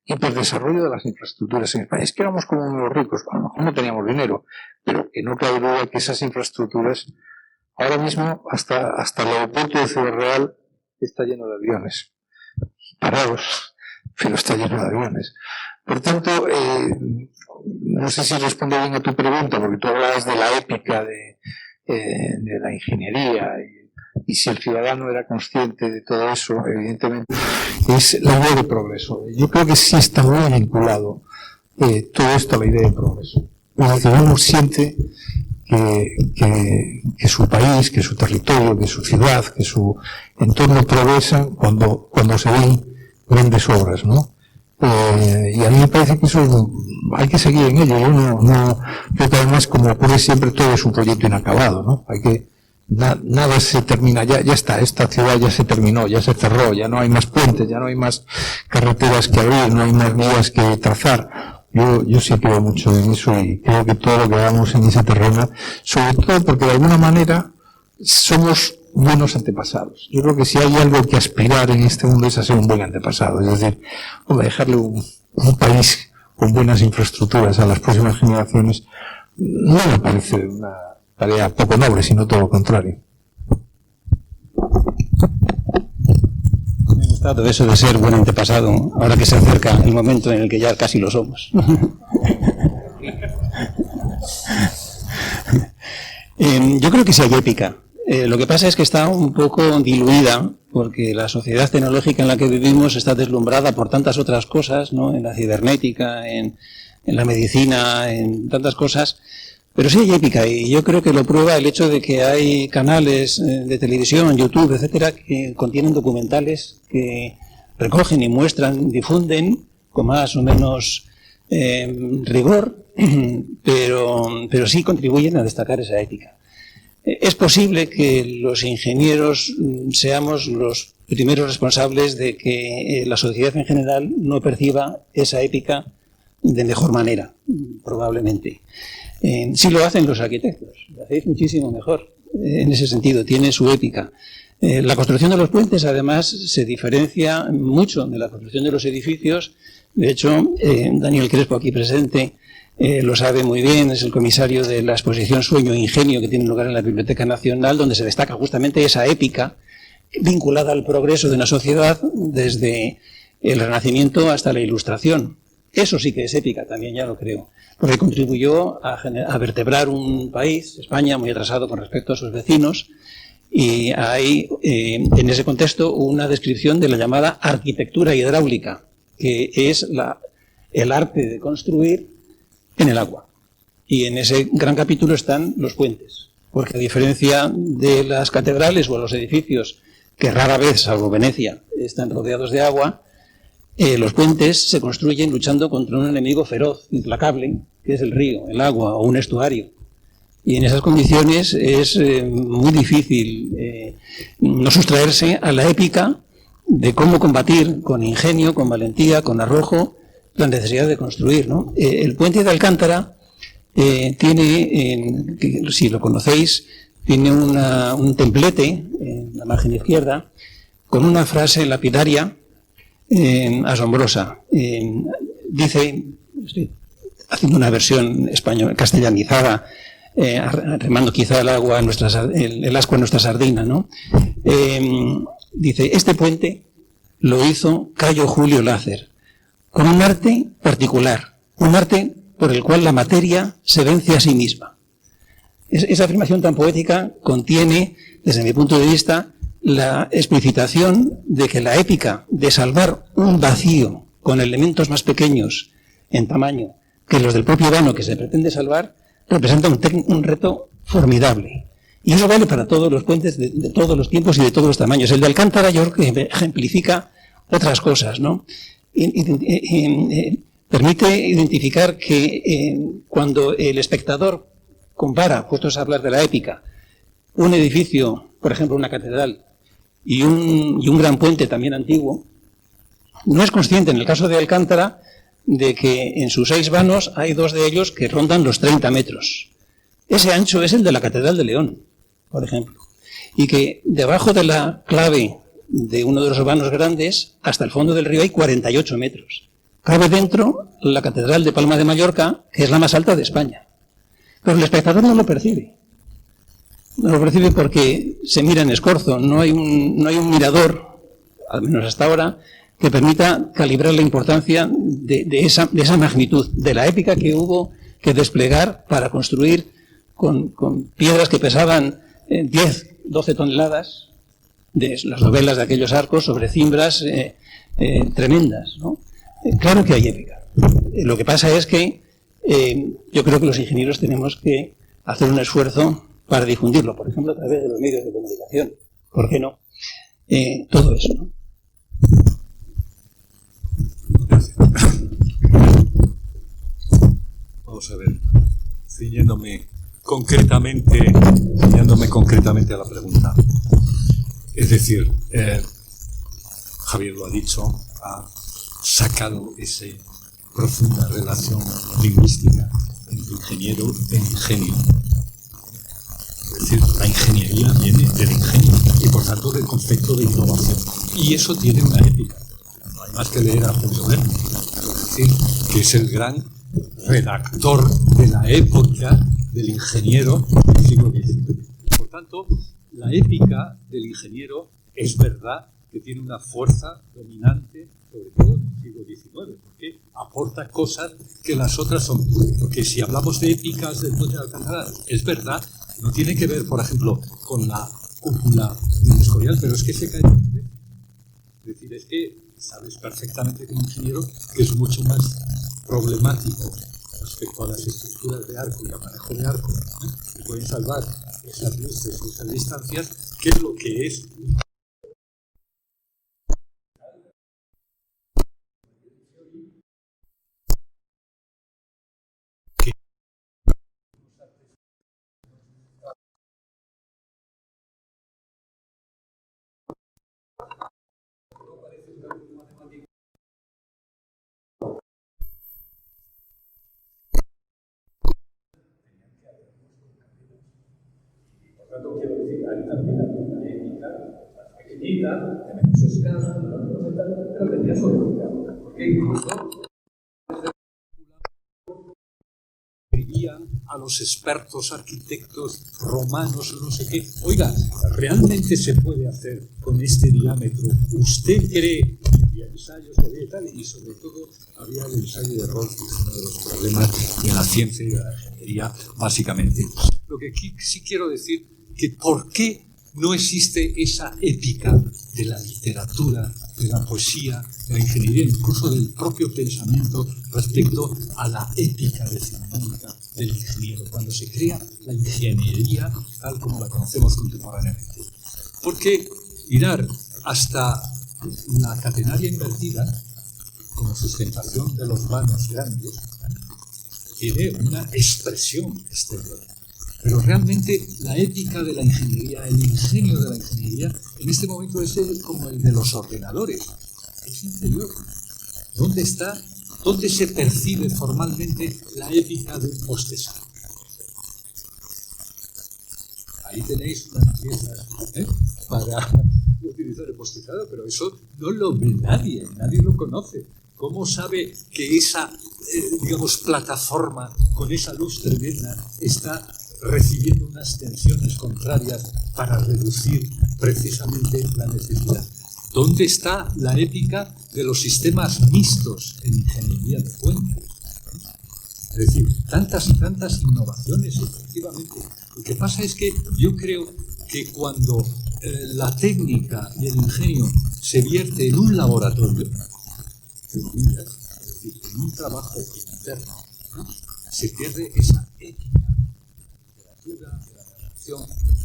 C: hiperdesarrollo de las infraestructuras en España. Es que éramos como unos ricos, a lo mejor no teníamos dinero, pero que no cabe duda que esas infraestructuras, ahora mismo hasta el aeropuerto de Ciudad Real está lleno de aviones, parados, pero está lleno de aviones. Por tanto, no sé si respondo bien a tu pregunta, porque tú hablabas de la épica de la ingeniería y si el ciudadano era consciente de todo eso, evidentemente, es la idea de progreso. Yo creo que sí está muy vinculado todo esto a la idea de progreso. El ciudadano siente que su país, que su territorio, que su ciudad, que su entorno progresan cuando se ven grandes obras, ¿no? Y a mí me parece que eso hay que seguir en ello. Yo no creo que además, como ocurre siempre, todo es un proyecto inacabado, ¿no? Hay que nada se termina, ya está, esta ciudad ya se terminó, ya se cerró, ya no hay más puentes, ya no hay más carreteras que abrir, no hay más vías que trazar. Yo sí creo mucho en eso y creo que todo lo que hagamos en ese terreno, sobre todo porque de alguna manera somos buenos antepasados. Yo creo que si hay algo que aspirar en este mundo es a ser un buen antepasado, es decir, dejarle un país con buenas infraestructuras a las próximas generaciones no me parece una tarea poco noble, sino todo lo contrario.
D: Me ha gustado eso de ser buen antepasado, ahora que se acerca el momento en el que ya casi lo somos. Yo creo que sí hay épica. Lo que pasa es que está un poco diluida, porque la sociedad tecnológica en la que vivimos está deslumbrada por tantas otras cosas, ¿no? En la cibernética, en la medicina, en tantas cosas. Pero sí hay épica, y yo creo que lo prueba el hecho de que hay canales de televisión, YouTube, etcétera, que contienen documentales que recogen y muestran, difunden con más o menos rigor, pero sí contribuyen a destacar esa ética. Es posible que los ingenieros seamos los primeros responsables de que la sociedad en general no perciba esa ética de mejor manera, probablemente. Sí lo hacen los arquitectos, lo hacéis muchísimo mejor. En ese sentido, tiene su épica. La construcción de los puentes, además, se diferencia mucho de la construcción de los edificios. De hecho, Daniel Crespo, aquí presente, lo sabe muy bien, es el comisario de la exposición Sueño e Ingenio que tiene lugar en la Biblioteca Nacional, donde se destaca justamente esa épica vinculada al progreso de una sociedad desde el Renacimiento hasta la Ilustración. Eso sí que es épica, también ya lo creo, porque contribuyó a vertebrar un país, España, muy atrasado con respecto a sus vecinos, y hay en ese contexto una descripción de la llamada arquitectura hidráulica, que es el arte de construir en el agua. Y en ese gran capítulo están los puentes, porque a diferencia de las catedrales o los edificios que rara vez, salvo Venecia, están rodeados de agua, los puentes se construyen luchando contra un enemigo feroz, implacable, que es el río, el agua o un estuario. Y en esas condiciones es muy difícil no sustraerse a la épica de cómo combatir con ingenio, con valentía, con arrojo, la necesidad de construir, ¿no? El puente de Alcántara tiene, si lo conocéis, tiene un templete en la margen izquierda con una frase lapidaria asombrosa. Dice, estoy haciendo una versión española, castellanizada, remando quizá el ascua en nuestra sardina, ¿no? Dice, este puente lo hizo Cayo Julio Lácer, con un arte particular, un arte por el cual la materia se vence a sí misma. Esa afirmación tan poética contiene, desde mi punto de vista, la explicitación de que la épica de salvar un vacío con elementos más pequeños en tamaño que los del propio vano que se pretende salvar representa un reto formidable. Y eso vale para todos los puentes de todos los tiempos y de todos los tamaños. El de Alcántara yo creo que ejemplifica otras cosas, ¿no? Permite identificar que cuando el espectador compara, puestos a hablar de la épica, un edificio, por ejemplo una catedral, y un gran puente también antiguo, no es consciente, en el caso de Alcántara, de que en sus 6 vanos hay 2 de ellos que rondan los 30 metros. Ese ancho es el de la Catedral de León, por ejemplo. Y que debajo de la clave de uno de los vanos grandes, hasta el fondo del río hay 48 metros. Cabe dentro la Catedral de Palma de Mallorca, que es la más alta de España. Pero el espectador no lo percibe. No lo percibe porque se mira en escorzo. No hay un mirador, al menos hasta ahora, que permita calibrar la importancia de esa magnitud, de la épica que hubo que desplegar para construir con piedras que pesaban 10, 12 toneladas, de las novelas de aquellos arcos sobre cimbras tremendas, ¿no? Claro que hay épica. Lo que pasa es que yo creo que los ingenieros tenemos que hacer un esfuerzo para difundirlo, por ejemplo, a través de los medios de comunicación. ¿Por qué no? Todo eso, ¿no?
E: Vamos a ver, ciñéndome concretamente, yéndome concretamente a la pregunta. Es decir, Javier lo ha dicho, ha sacado esa profunda relación lingüística entre ingeniero e ingenio. Es decir, la ingeniería viene del ingenio y por tanto del concepto de innovación. Y eso tiene una épica. No hay más que leer a Julio Verne. Es decir, que es el gran redactor de la época del ingeniero del siglo XIX. Por tanto, la épica del ingeniero es verdad que tiene una fuerza dominante, sobre todo en el siglo XIX, porque aporta cosas que las otras son. Porque si hablamos de épicas del Puente de Alcalá, es verdad, no tiene que ver, por ejemplo, con la cúpula del Escorial, pero es que se cae. Es decir, es que sabes perfectamente como ingeniero que es mucho más problemático respecto a las estructuras de arco y a manejo de arco, que pueden salvar esas luces y esas distancias, que es lo que es. Quiero decir, hay también una ética más pequeñita, de menos escala, pero tenía su ética. Porque incluso escribían a los expertos arquitectos romanos o no sé qué. Oiga, ¿realmente se puede hacer con este diámetro? ¿Usted cree que había ensayos, que había tal? Y sobre todo había el ensayo de Rolf, que es uno de los problemas de la ciencia y de la ingeniería, básicamente. Lo que aquí sí quiero decir que por qué no existe esa épica de la literatura, de la poesía, de la ingeniería, incluso del propio pensamiento respecto a la ética decimonónica del ingeniero, cuando se crea la ingeniería tal como la conocemos contemporáneamente. Porque mirar hasta la catenaria invertida, como sustentación de los vanos grandes, tiene una expresión exterior. Pero realmente la ética de la ingeniería, el ingenio de la ingeniería, en este momento es como el de los ordenadores. Es interior. ¿Dónde está? ¿Dónde se percibe formalmente la ética de un postesado? Ahí tenéis unas piezas para utilizar el postesado, pero eso no lo ve nadie lo conoce. ¿Cómo sabe que esa, digamos, plataforma con esa luz tremenda está recibiendo unas tensiones contrarias para reducir precisamente la necesidad? ¿Dónde está la ética de los sistemas mixtos en ingeniería de puentes? Es decir, tantas y tantas innovaciones, efectivamente. Lo que pasa es que yo creo que cuando la técnica y el ingenio se vierte en un laboratorio, es decir, en un trabajo interno, ¿no?, se pierde esa ética de la redacción,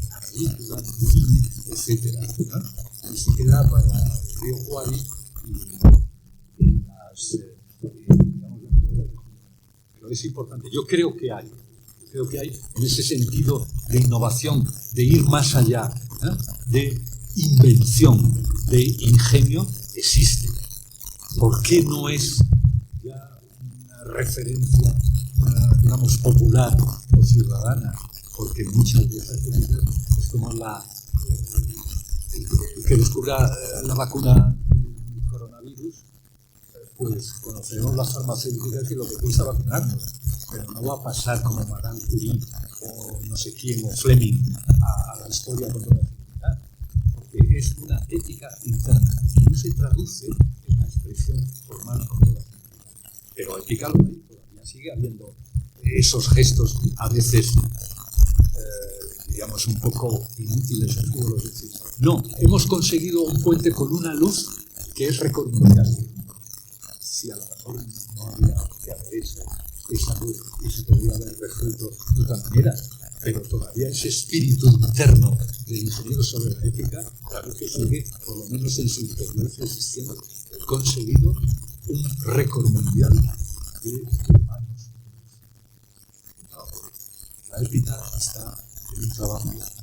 E: la película, el cine, etc., ¿no? Y se queda para el río Juárez y las, digamos, las novelas de Julio. Pero es importante. Yo creo que hay en ese sentido de innovación, de ir más allá, de invención, de ingenio, existe. ¿Por qué no es ya una referencia, digamos, popular o ciudadana? Porque muchas de esas técnicas es como que descubra la vacuna del coronavirus, pues conocemos las farmacéuticas y lo que cuesta vacunarnos, pero no va a pasar como Madame Curie o no sé quién o Fleming a la historia con toda seguridad, porque es una ética interna que no se traduce en la expresión formal con toda seguridad. Pero ética lo hay, todavía sigue habiendo esos gestos a veces digamos un poco inútiles en todos los hechos. No, hemos conseguido un puente con una luz que es reconocible. Si a lo mejor no había que haber hecho esa luz y se podría haber resuelto de otra manera, pero todavía ese espíritu interno del ingeniero sobre la ética, claro que sigue, por lo menos en su interior, existiendo. He conseguido un récord mundial de humanos. La ética está en un trabajo más.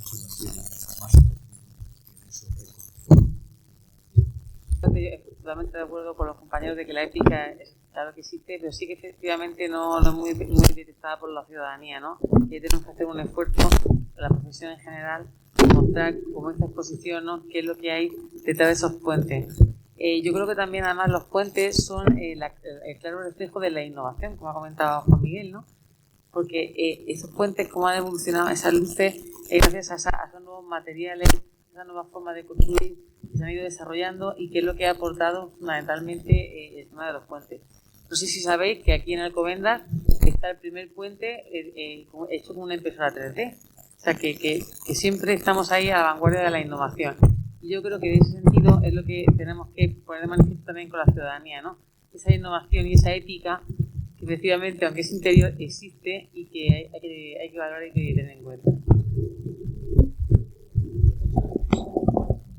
F: Estoy totalmente de acuerdo con los compañeros de que la ética es claro que existe, pero sí que efectivamente no es muy detectada por la ciudadanía, ¿no? Y tenemos que hacer un esfuerzo, la profesión en general, mostrar como esta exposición, ¿no? Qué es lo que hay detrás de esos puentes. Yo creo que también además los puentes son el claro reflejo de la innovación, como ha comentado Juan Miguel, ¿no? Porque esos puentes, como han evolucionado esas luces, gracias a esos nuevos materiales, esas nuevas formas de construir que se han ido desarrollando y que es lo que ha aportado fundamentalmente el tema de los puentes. No sé si sabéis que aquí en Alcobendas está el primer puente hecho con una impresora 3D. O sea, que siempre estamos ahí a la vanguardia de la innovación. Y yo creo que en ese sentido es lo que tenemos que poner de manifiesto también con la ciudadanía, ¿no? Esa innovación y esa ética que efectivamente, aunque es interior, existe y que hay que valorar y que tener en cuenta.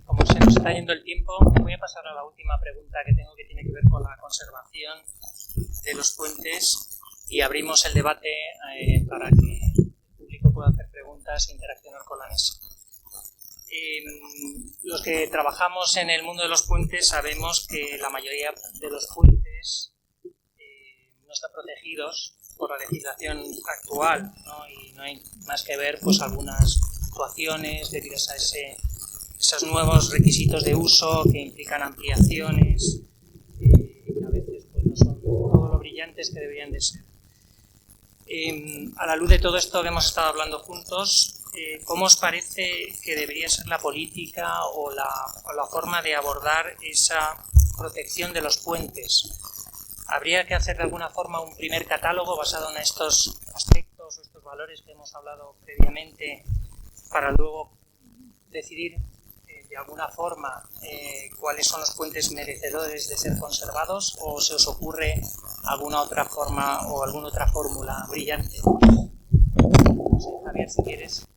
B: Como se nos está yendo el tiempo, voy a pasar a la última pregunta que tengo, que tiene que ver con la conservación de los puentes, y abrimos el debate para que el público pueda hacer preguntas e interaccionar con la mesa. Los que trabajamos en el mundo de los puentes sabemos que la mayoría de los puentes no están protegidos por la legislación actual, ¿no? Y no hay más que ver pues algunas situaciones debidas a esos nuevos requisitos de uso que implican ampliaciones y a veces pues, no son todo lo brillantes que deberían de ser. A la luz de todo esto que hemos estado hablando juntos, ¿cómo os parece que debería ser la política o la forma de abordar esa protección de los puentes? ¿Habría que hacer de alguna forma un primer catálogo basado en estos aspectos o estos valores que hemos hablado previamente para luego decidir de alguna forma cuáles son los puentes merecedores de ser conservados, o se os ocurre alguna otra forma o alguna otra fórmula brillante? No sé, Javier, si quieres.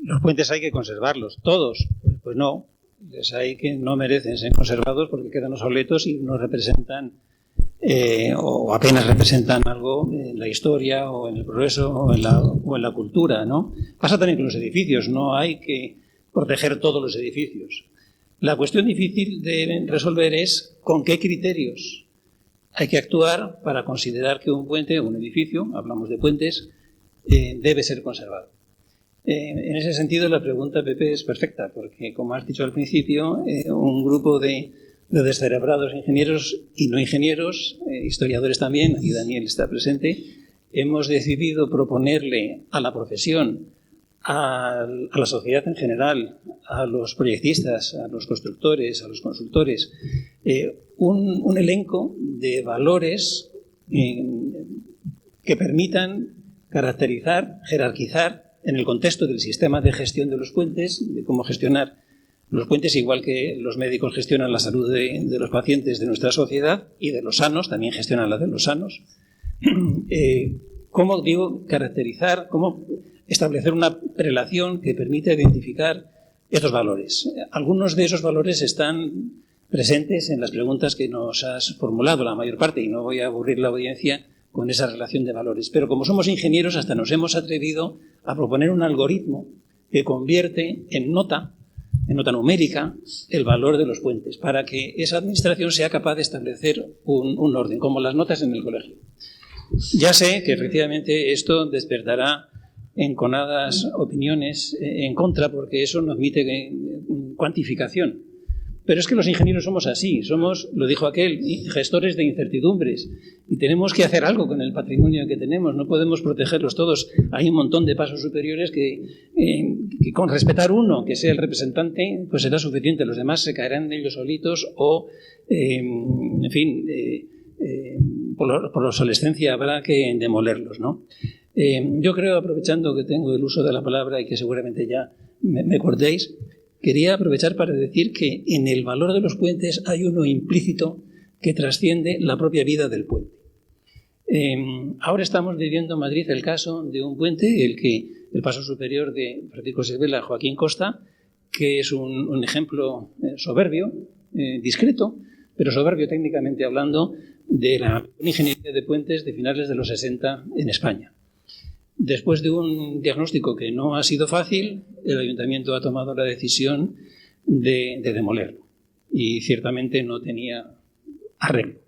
D: Los puentes hay que conservarlos, todos. Pues no, les hay que no merecen ser conservados porque quedan obsoletos y no representan o apenas representan algo en la historia o en el progreso o en la cultura, ¿no? Pasa también con los edificios, no hay que proteger todos los edificios. La cuestión difícil de resolver es con qué criterios hay que actuar para considerar que un puente o un edificio, hablamos de puentes, debe ser conservado. En ese sentido, la pregunta, Pepe, es perfecta, porque, como has dicho al principio, un grupo de descerebrados ingenieros y no ingenieros, historiadores también, aquí Daniel está presente, hemos decidido proponerle a la profesión, a la sociedad en general, a los proyectistas, a los constructores, a los consultores, un elenco de valores que permitan caracterizar, jerarquizar en el contexto del sistema de gestión de los puentes, de cómo gestionar los puentes, igual que los médicos gestionan la salud de los pacientes de nuestra sociedad y de los sanos, también gestionan la de los sanos. ¿Cómo digo caracterizar, cómo establecer una relación que permita identificar estos valores? Algunos de esos valores están presentes en las preguntas que nos has formulado, la mayor parte, y no voy a aburrir la audiencia con esa relación de valores. Pero como somos ingenieros, hasta nos hemos atrevido a proponer un algoritmo que convierte en nota numérica, el valor de los puentes, para que esa administración sea capaz de establecer un orden, como las notas en el colegio. Ya sé que efectivamente esto despertará enconadas opiniones en contra, porque eso no admite cuantificación. Pero es que los ingenieros somos así, somos, lo dijo aquel, gestores de incertidumbres, y tenemos que hacer algo con el patrimonio que tenemos, no podemos protegerlos todos. Hay un montón de pasos superiores que con respetar uno, que sea el representante, pues será suficiente, los demás se caerán de ellos solitos o, en fin, por obsolescencia habrá que demolerlos, ¿no? Yo creo, aprovechando que tengo el uso de la palabra y que seguramente ya me acordéis, quería aprovechar para decir que en el valor de los puentes hay uno implícito que trasciende la propia vida del puente. Ahora estamos viviendo en Madrid el caso de un puente, el paso superior de Francisco Sevela Joaquín Costa, que es un ejemplo soberbio, discreto, pero soberbio técnicamente hablando, de la ingeniería de puentes de finales de los 60 en España. Después de un diagnóstico que no ha sido fácil, el ayuntamiento ha tomado la decisión de demolerlo y ciertamente no tenía arreglo.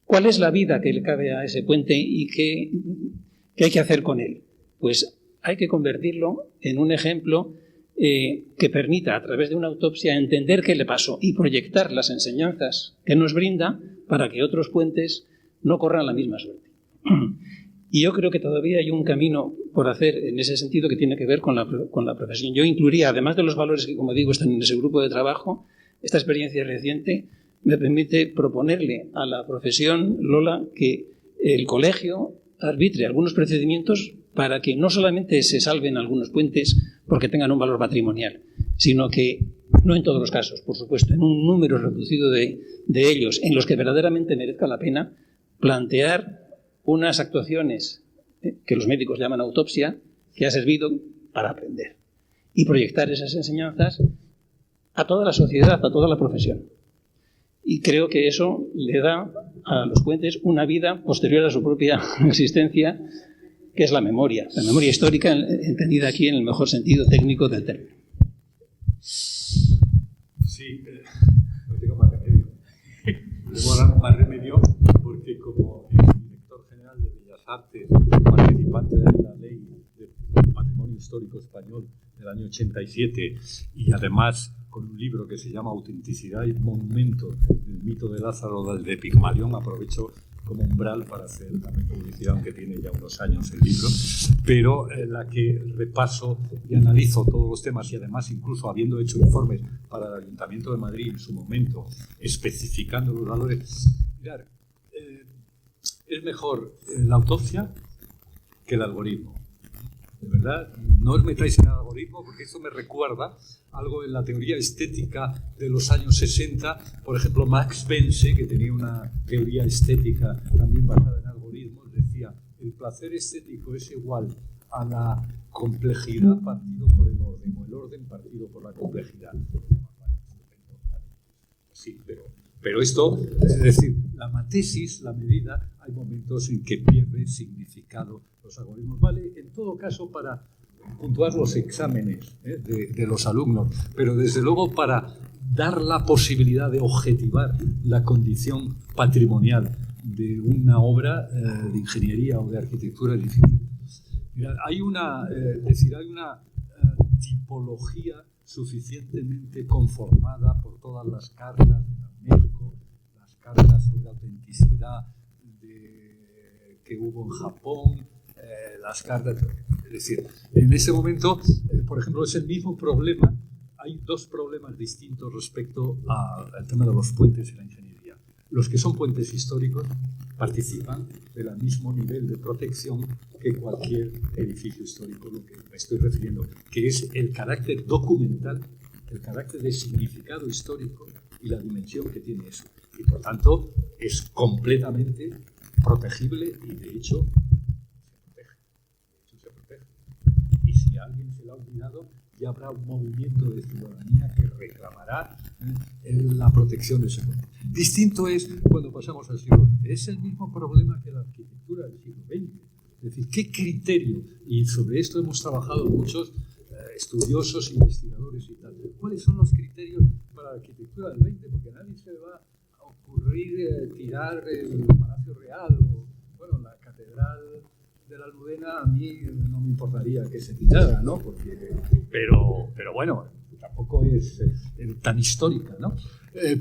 D: ¿Cuál es la vida que le cabe a ese puente y qué hay que hacer con él? Pues hay que convertirlo en un ejemplo que permita, a través de una autopsia, entender qué le pasó y proyectar las enseñanzas que nos brinda para que otros puentes no corran la misma suerte. Y yo creo que todavía hay un camino por hacer en ese sentido que tiene que ver con la profesión. Yo incluiría, además de los valores que, como digo, están en ese grupo de trabajo, esta experiencia reciente me permite proponerle a la profesión, Lola, que el colegio arbitre algunos procedimientos para que no solamente se salven algunos puentes porque tengan un valor patrimonial, sino que, no en todos los casos, por supuesto, en un número reducido de ellos, en los que verdaderamente merezca la pena plantear unas actuaciones que los médicos llaman autopsia, que ha servido para aprender y proyectar esas enseñanzas a toda la sociedad, a toda la profesión. Y creo que eso le da a los puentes una vida posterior a su propia existencia, que es la memoria histórica, entendida aquí en el mejor sentido técnico del término.
E: Sí, no tengo más remedio. Tengo más remedio porque como director general de Bellas Artes, participante de la Ley de Patrimonio Histórico Español del año 87 y además con un libro que se llama Autenticidad y Monumento del mito de Lázaro de Pigmalión, aprovecho como umbral para hacer también publicidad, aunque tiene ya unos años el libro, pero la que repaso y analizo todos los temas y además incluso habiendo hecho informes para el Ayuntamiento de Madrid en su momento, especificando los valores. Mirad, es mejor la autopsia que el algoritmo. De verdad, no os metáis en el algoritmo porque eso me recuerda algo en la teoría estética de los años 60. Por ejemplo, Max Vence, que tenía una teoría estética también basada en algoritmos, decía: el placer estético es igual a la complejidad partido por el orden, o el orden partido por la complejidad. Sí, pero esto, es decir, la matesis, la medida, hay momentos en que pierde significado los algoritmos. Vale, en todo caso, para puntuar los exámenes de los alumnos, pero desde luego para dar la posibilidad de objetivar la condición patrimonial de una obra de ingeniería o de arquitectura difícil. Mira, hay una tipología suficientemente conformada por todas las cartas de la UNESCO, las cartas sobre autenticidad que hubo en Japón, las cartas. Es decir, en ese momento, por ejemplo, es el mismo problema. Hay dos problemas distintos respecto al tema de los puentes en la ingeniería. Los que son puentes históricos participan del mismo nivel de protección que cualquier edificio histórico, lo que me estoy refiriendo, que es el carácter documental, el carácter de significado histórico y la dimensión que tiene eso. Y por tanto, es completamente protegible y de hecho se protege. Y si a alguien se le ha olvidado, ya habrá un movimiento de ciudadanía que reclamará la protección de ese puente. Distinto es cuando pasamos al siglo XX. Es el mismo problema que la arquitectura del siglo XX. Es decir, ¿qué criterio? Y sobre esto hemos trabajado muchos estudiosos, investigadores y tal. ¿Cuáles son los criterios para la arquitectura del XX? Porque a nadie se le va a ocurrir tirar el Palacio Real o, bueno, la Catedral de la Almudena. A mí no me importaría que se tirara, ¿no? Pero bueno, tampoco es tan histórica, ¿no?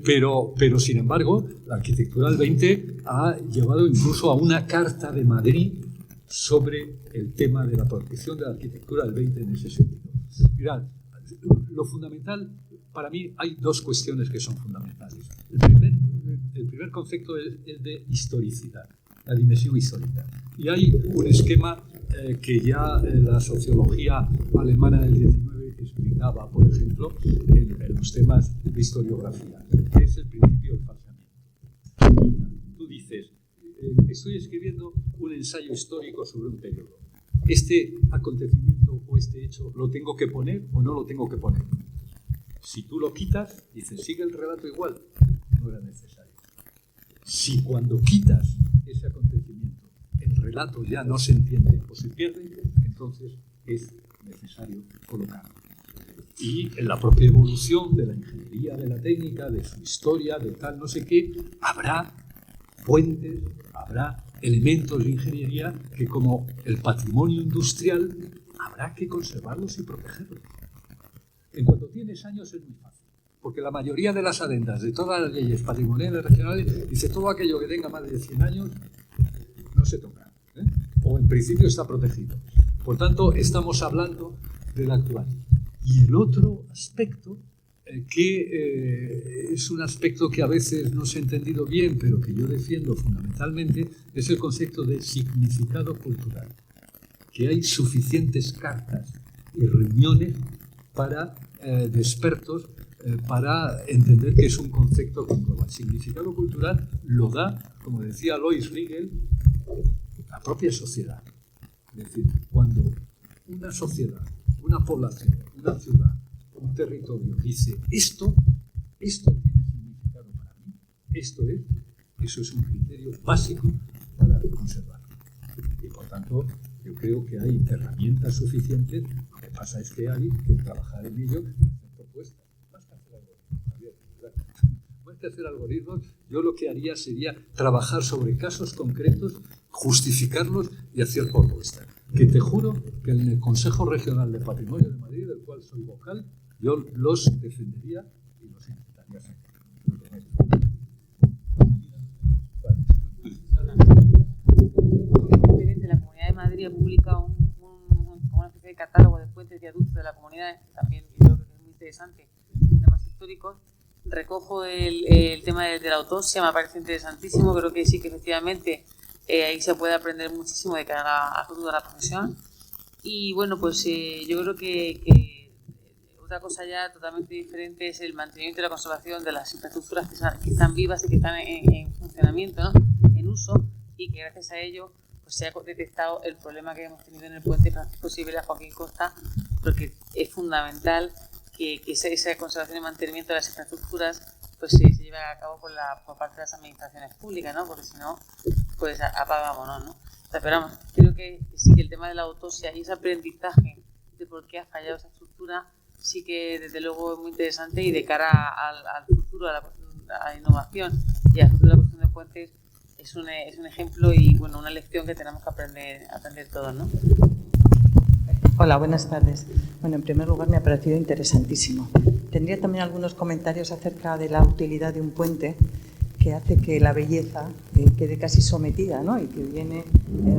E: Pero sin embargo, la arquitectura del 20 ha llevado incluso a una Carta de Madrid sobre el tema de la protección de la arquitectura del 20 en ese sentido. Mirad, lo fundamental, para mí hay dos cuestiones que son fundamentales. El primer concepto es el de historicidad, la dimensión histórica. Y hay un esquema que ya la sociología alemana del 19 explicaba, por ejemplo, en los temas de historiografía, que es el principio del falseamiento. Tú dices, estoy escribiendo un ensayo histórico sobre un periodo. ¿Este acontecimiento o este hecho lo tengo que poner o no lo tengo que poner? Si tú lo quitas, dices, sigue el relato igual. no era necesario. Si cuando quitas ese acontecimiento el relato ya no se entiende o se pierde, entonces es necesario colocarlo. Y en la propia evolución de la ingeniería, de la técnica, de su historia, de tal no sé qué, habrá puentes, habrá elementos de ingeniería que, como el patrimonio industrial, habrá que conservarlos y protegerlos. En cuanto tienes años es muy fácil, porque la mayoría de las adendas de todas las leyes patrimoniales regionales dice todo aquello que tenga más de 100 años no se toca, o en principio está protegido. Por tanto, estamos hablando del actual. Y el otro aspecto, que es un aspecto que a veces no se ha entendido bien, pero que yo defiendo fundamentalmente, es el concepto de significado cultural. Que hay suficientes cartas y reuniones de expertos para entender que es un concepto que engloba. El significado cultural lo da, como decía Lois Riegel, la propia sociedad. Es decir, cuando una sociedad, una población, una ciudad, un territorio dice esto tiene significado para mí, eso es un criterio básico para conservarlo. Y por tanto, yo creo que hay herramientas suficientes. Lo que pasa es que hay que trabajar en ello y hacer propuestas. Más que hacer algoritmos, yo lo que haría sería trabajar sobre casos concretos, justificarlos y hacer propuestas. Que te juro que en el Consejo Regional de Patrimonio de Madrid, del cual soy vocal, yo los defendería y los intentaría hacer.
F: La Comunidad de Madrid ha publicado una especie de catálogo de puentes y adultos de la comunidad, también yo creo que es muy interesante, temas históricos. Recojo el tema de la autopsia, me parece interesantísimo, creo que sí que efectivamente ahí se puede aprender muchísimo de cara al futuro de la profesión. Y bueno, pues yo creo que otra cosa ya totalmente diferente es el mantenimiento y la conservación de las infraestructuras que están vivas y que están en funcionamiento, ¿no? En uso, y que gracias a ello pues se ha detectado el problema que hemos tenido en el puente Francisco Sibila Joaquín Costa, porque es fundamental que esa conservación y mantenimiento de las infraestructuras pues se lleve a cabo por parte de las administraciones públicas, ¿no? Porque si no, pues apagámonos, ¿no? O sea, pero vamos, creo que sí, que el tema de la autopsia y ese aprendizaje de por qué ha fallado esa estructura sí que desde luego es muy interesante, y de cara al futuro, a la innovación y al futuro de la cuestión de puentes es un ejemplo y bueno, una lección que tenemos que aprender todos, ¿no?
G: Hola, buenas tardes. Bueno, en primer lugar me ha parecido interesantísimo. Tendría también algunos comentarios acerca de la utilidad de un puente, que hace que la belleza quede casi sometida, ¿no? Y que viene,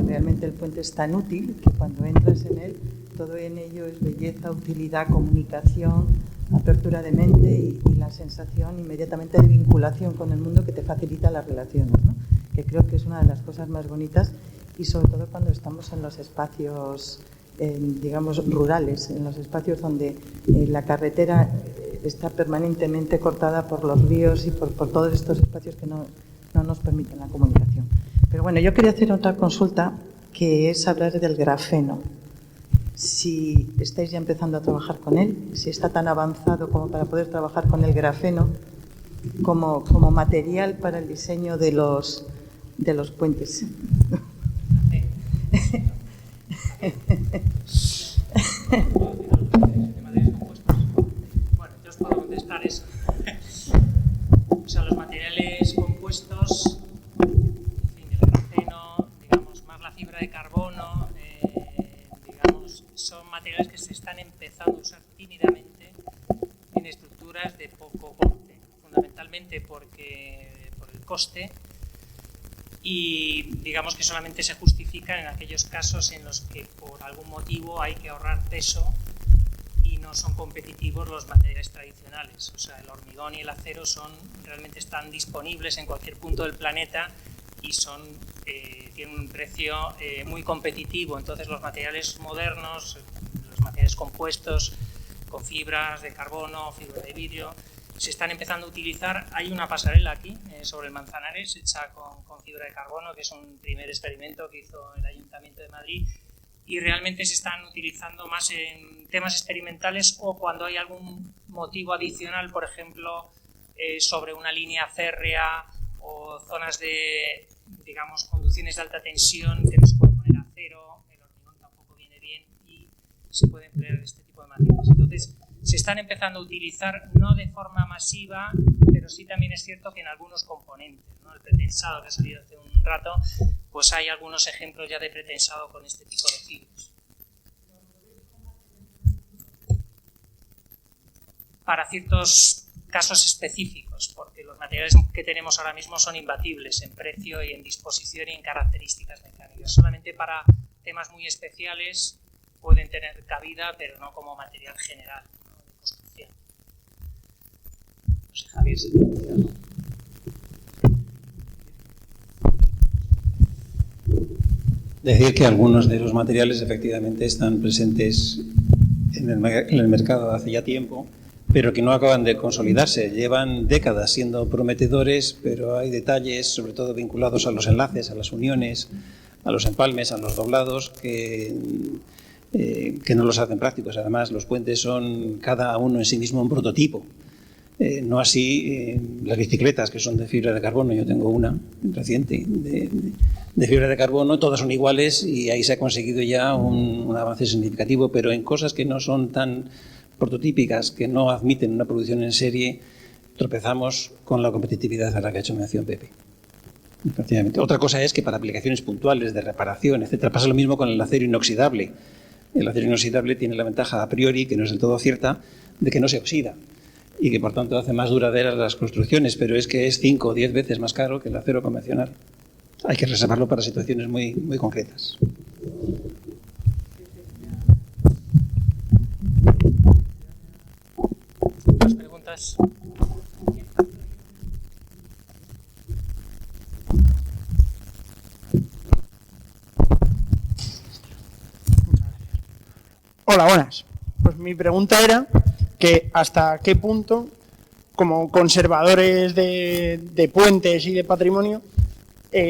G: realmente el puente es tan útil que cuando entras en él, todo en ello es belleza, utilidad, comunicación, apertura de mente y la sensación inmediatamente de vinculación con el mundo que te facilita las relaciones, ¿no? Que creo que es una de las cosas más bonitas, y sobre todo cuando estamos en los espacios digamos rurales, en los espacios donde la carretera está permanentemente cortada por los ríos y por todos estos espacios que no nos permiten la comunicación. Pero bueno, yo quería hacer otra consulta, que es hablar del grafeno. Si estáis ya empezando a trabajar con él, si está tan avanzado como para poder trabajar con el grafeno como material para el diseño de los puentes.
B: Bueno, yo os puedo contestar eso. O sea, los materiales compuestos, en fin, el grafeno, digamos, más la fibra de carbono, digamos, son materiales que se están empezando a usar tímidamente en estructuras de poco porte, fundamentalmente por el coste. Y digamos que solamente se justifican en aquellos casos en los que por algún motivo hay que ahorrar peso y no son competitivos los materiales tradicionales. O sea, el hormigón y el acero realmente están disponibles en cualquier punto del planeta y tienen un precio muy competitivo. Entonces los materiales modernos, los materiales compuestos con fibras de carbono, fibra de vidrio, se están empezando a utilizar. Hay una pasarela aquí sobre el Manzanares hecha con fibra de carbono, que es un primer experimento que hizo el Ayuntamiento de Madrid, y realmente se están utilizando más en temas experimentales o cuando hay algún motivo adicional, por ejemplo, sobre una línea férrea o zonas de, digamos, conducciones de alta tensión que no se puede poner acero, el hormigón tampoco viene bien y se puede emplear este tipo de materiales. Entonces, se están empezando a utilizar no de forma masiva, pero sí también es cierto que en algunos componentes, ¿no? El pretensado que ha salido hace un rato, pues hay algunos ejemplos ya de pretensado con este tipo de filos. Para ciertos casos específicos, porque los materiales que tenemos ahora mismo son imbatibles en precio y en disposición y en características mecánicas. Solamente para temas muy especiales pueden tener cabida, pero no como material general, ¿no?, de construcción. No sé, Javier, si te entiendo.
D: Decir que algunos de los materiales efectivamente están presentes en el mercado hace ya tiempo, pero que no acaban de consolidarse. Llevan décadas siendo prometedores, pero hay detalles, sobre todo vinculados a los enlaces, a las uniones, a los empalmes, a los doblados, que no los hacen prácticos. Además, los puentes son cada uno en sí mismo un prototipo. No así las bicicletas, que son de fibra de carbono. Yo tengo una reciente de fibra de carbono, todas son iguales y ahí se ha conseguido ya un avance significativo, pero en cosas que no son tan prototípicas, que no admiten una producción en serie, tropezamos con la competitividad a la que ha hecho mención Pepe. Efectivamente. Otra cosa es que para aplicaciones puntuales de reparación, etcétera, pasa lo mismo con el acero inoxidable. El acero inoxidable tiene la ventaja a priori, que no es del todo cierta, de que no se oxida y que por tanto hace más duraderas las construcciones, pero es que es 5 o 10 veces más caro que el acero convencional. Hay que reservarlo para situaciones muy, muy concretas.
B: ¿Más preguntas?
H: Hola, buenas. Pues mi pregunta era que hasta qué punto, como conservadores de puentes y de patrimonio,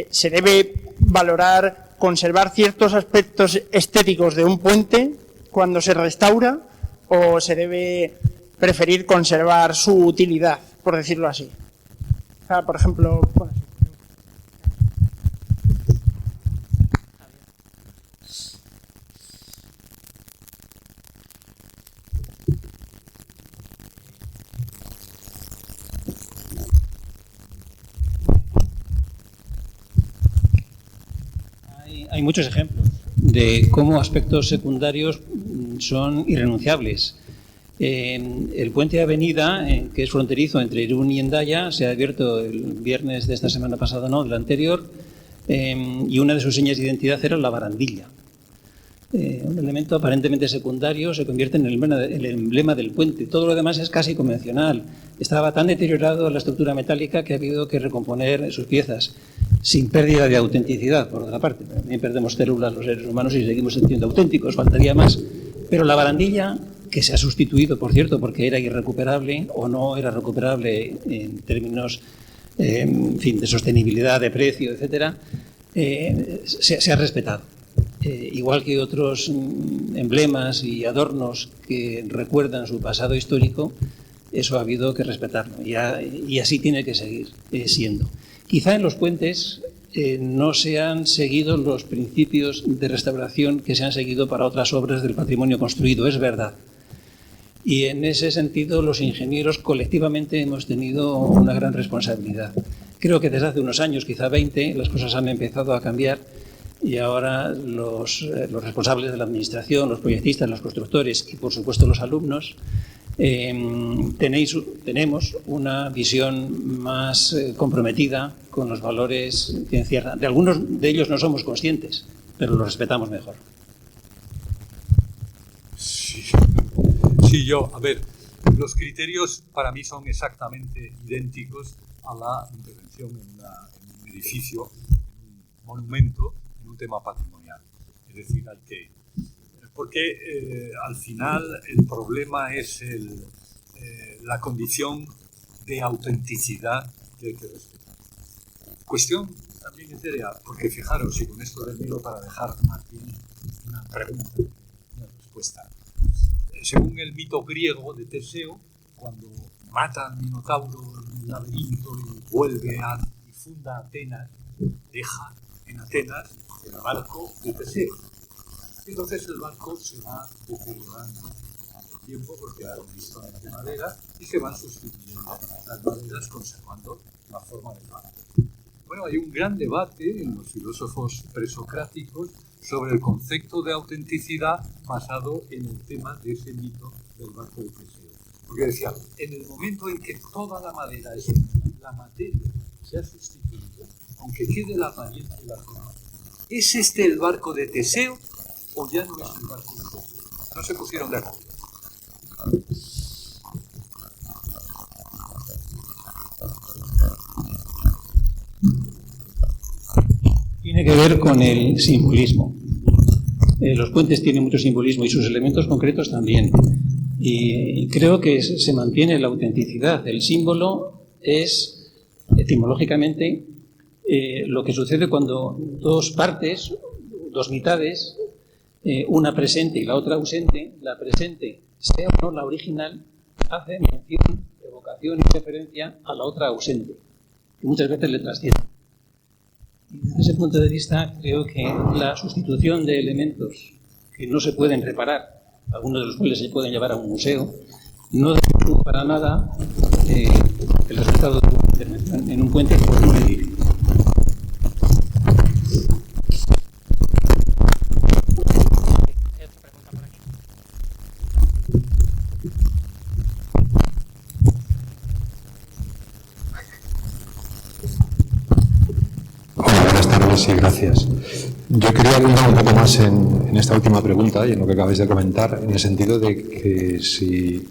H: se debe valorar, conservar ciertos aspectos estéticos de un puente cuando se restaura, o se debe preferir conservar su utilidad, por decirlo así. O sea, por ejemplo, bueno,
D: hay muchos ejemplos de cómo aspectos secundarios son irrenunciables. El puente de Avenida, que es fronterizo entre Irún y Hendaya, se ha abierto el viernes de esta semana pasada, no, del anterior, y una de sus señas de identidad era la barandilla. Un elemento aparentemente secundario se convierte en el emblema del puente. Todo lo demás es casi convencional. Estaba tan deteriorado la estructura metálica que ha habido que recomponer sus piezas, sin pérdida de autenticidad, por otra parte. También perdemos células los seres humanos y seguimos siendo auténticos, faltaría más. Pero la barandilla, que se ha sustituido, por cierto, porque era irrecuperable o no era recuperable en términos en fin, de sostenibilidad, de precio, etcétera, se ha respetado. Igual que otros emblemas y adornos que recuerdan su pasado histórico, eso ha habido que respetarlo y así tiene que seguir siendo. Quizá en los puentes no se han seguido los principios de restauración que se han seguido para otras obras del patrimonio construido, es verdad. Y en ese sentido los ingenieros colectivamente hemos tenido una gran responsabilidad. Creo que desde hace unos años, quizá 20, las cosas han empezado a cambiar y ahora los responsables de la administración, los proyectistas, los constructores y por supuesto los alumnos tenemos una visión más comprometida con los valores que encierran. De algunos de ellos no somos conscientes, pero los respetamos mejor.
E: Sí, a ver, los criterios para mí son exactamente idénticos a la intervención en un edificio, en un monumento, en un tema patrimonial. Es decir, porque al final el problema es la condición de autenticidad que hay que respetar. Cuestión también etérea, porque fijaros, y con esto termino para dejar a Martín una pregunta, una respuesta. Según el mito griego de Teseo, cuando mata al Minotauro un laberinto y vuelve y funda Atenas, deja en Atenas el barco de Teseo. Entonces el barco se va deteriorando con el tiempo porque hay pistones de madera y se van sustituyendo las maderas conservando la forma del barco. Bueno, hay un gran debate en los filósofos presocráticos sobre el concepto de autenticidad basado en el tema de ese mito del barco de Teseo. Porque decía, en el momento en que toda la madera es la materia se ha sustituido, aunque quede la apariencia y la forma, ¿es este el barco de Teseo o ya no es el barco de Teseo? No se pusieron de acuerdo.
D: Tiene que ver con el simbolismo. Los puentes tienen mucho simbolismo y sus elementos concretos también. Y creo que se mantiene la autenticidad. El símbolo es, etimológicamente, lo que sucede cuando dos partes, dos mitades, una presente y la otra ausente, la presente, sea o no la original, hace mención, evocación y referencia a la otra ausente, que muchas veces le trasciende. Y desde ese punto de vista, creo que la sustitución de elementos que no se pueden reparar, algunos de los cuales se pueden llevar a un museo, no deja para nada el resultado de una intervención en un puente por un edificio.
I: Sí, gracias. Yo quería abundar un poco más en esta última pregunta y en lo que acabáis de comentar, en el sentido de que si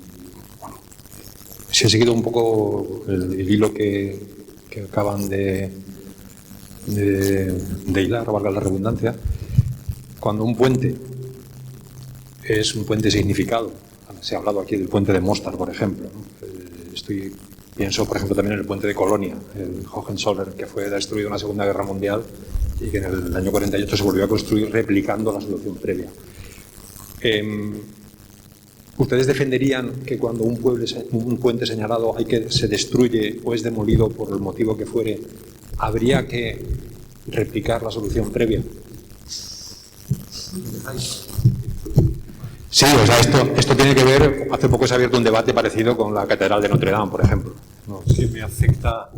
I: he seguido un poco el hilo que acaban de hilar, valga la redundancia, cuando un puente es un puente significado, se ha hablado aquí del puente de Mostar, por ejemplo, ¿no? Pienso, por ejemplo, también en el puente de Colonia, el Hohenzollern, que fue destruido en la Segunda Guerra Mundial y que en el año 48 se volvió a construir replicando la solución previa. ¿Ustedes defenderían que cuando un puente señalado se destruye o es demolido por el motivo que fuere, habría que replicar la solución previa? Sí, o sea, esto tiene que ver, hace poco se ha abierto un debate parecido con la Catedral de Notre Dame, por ejemplo.
E: No, sí, me afecta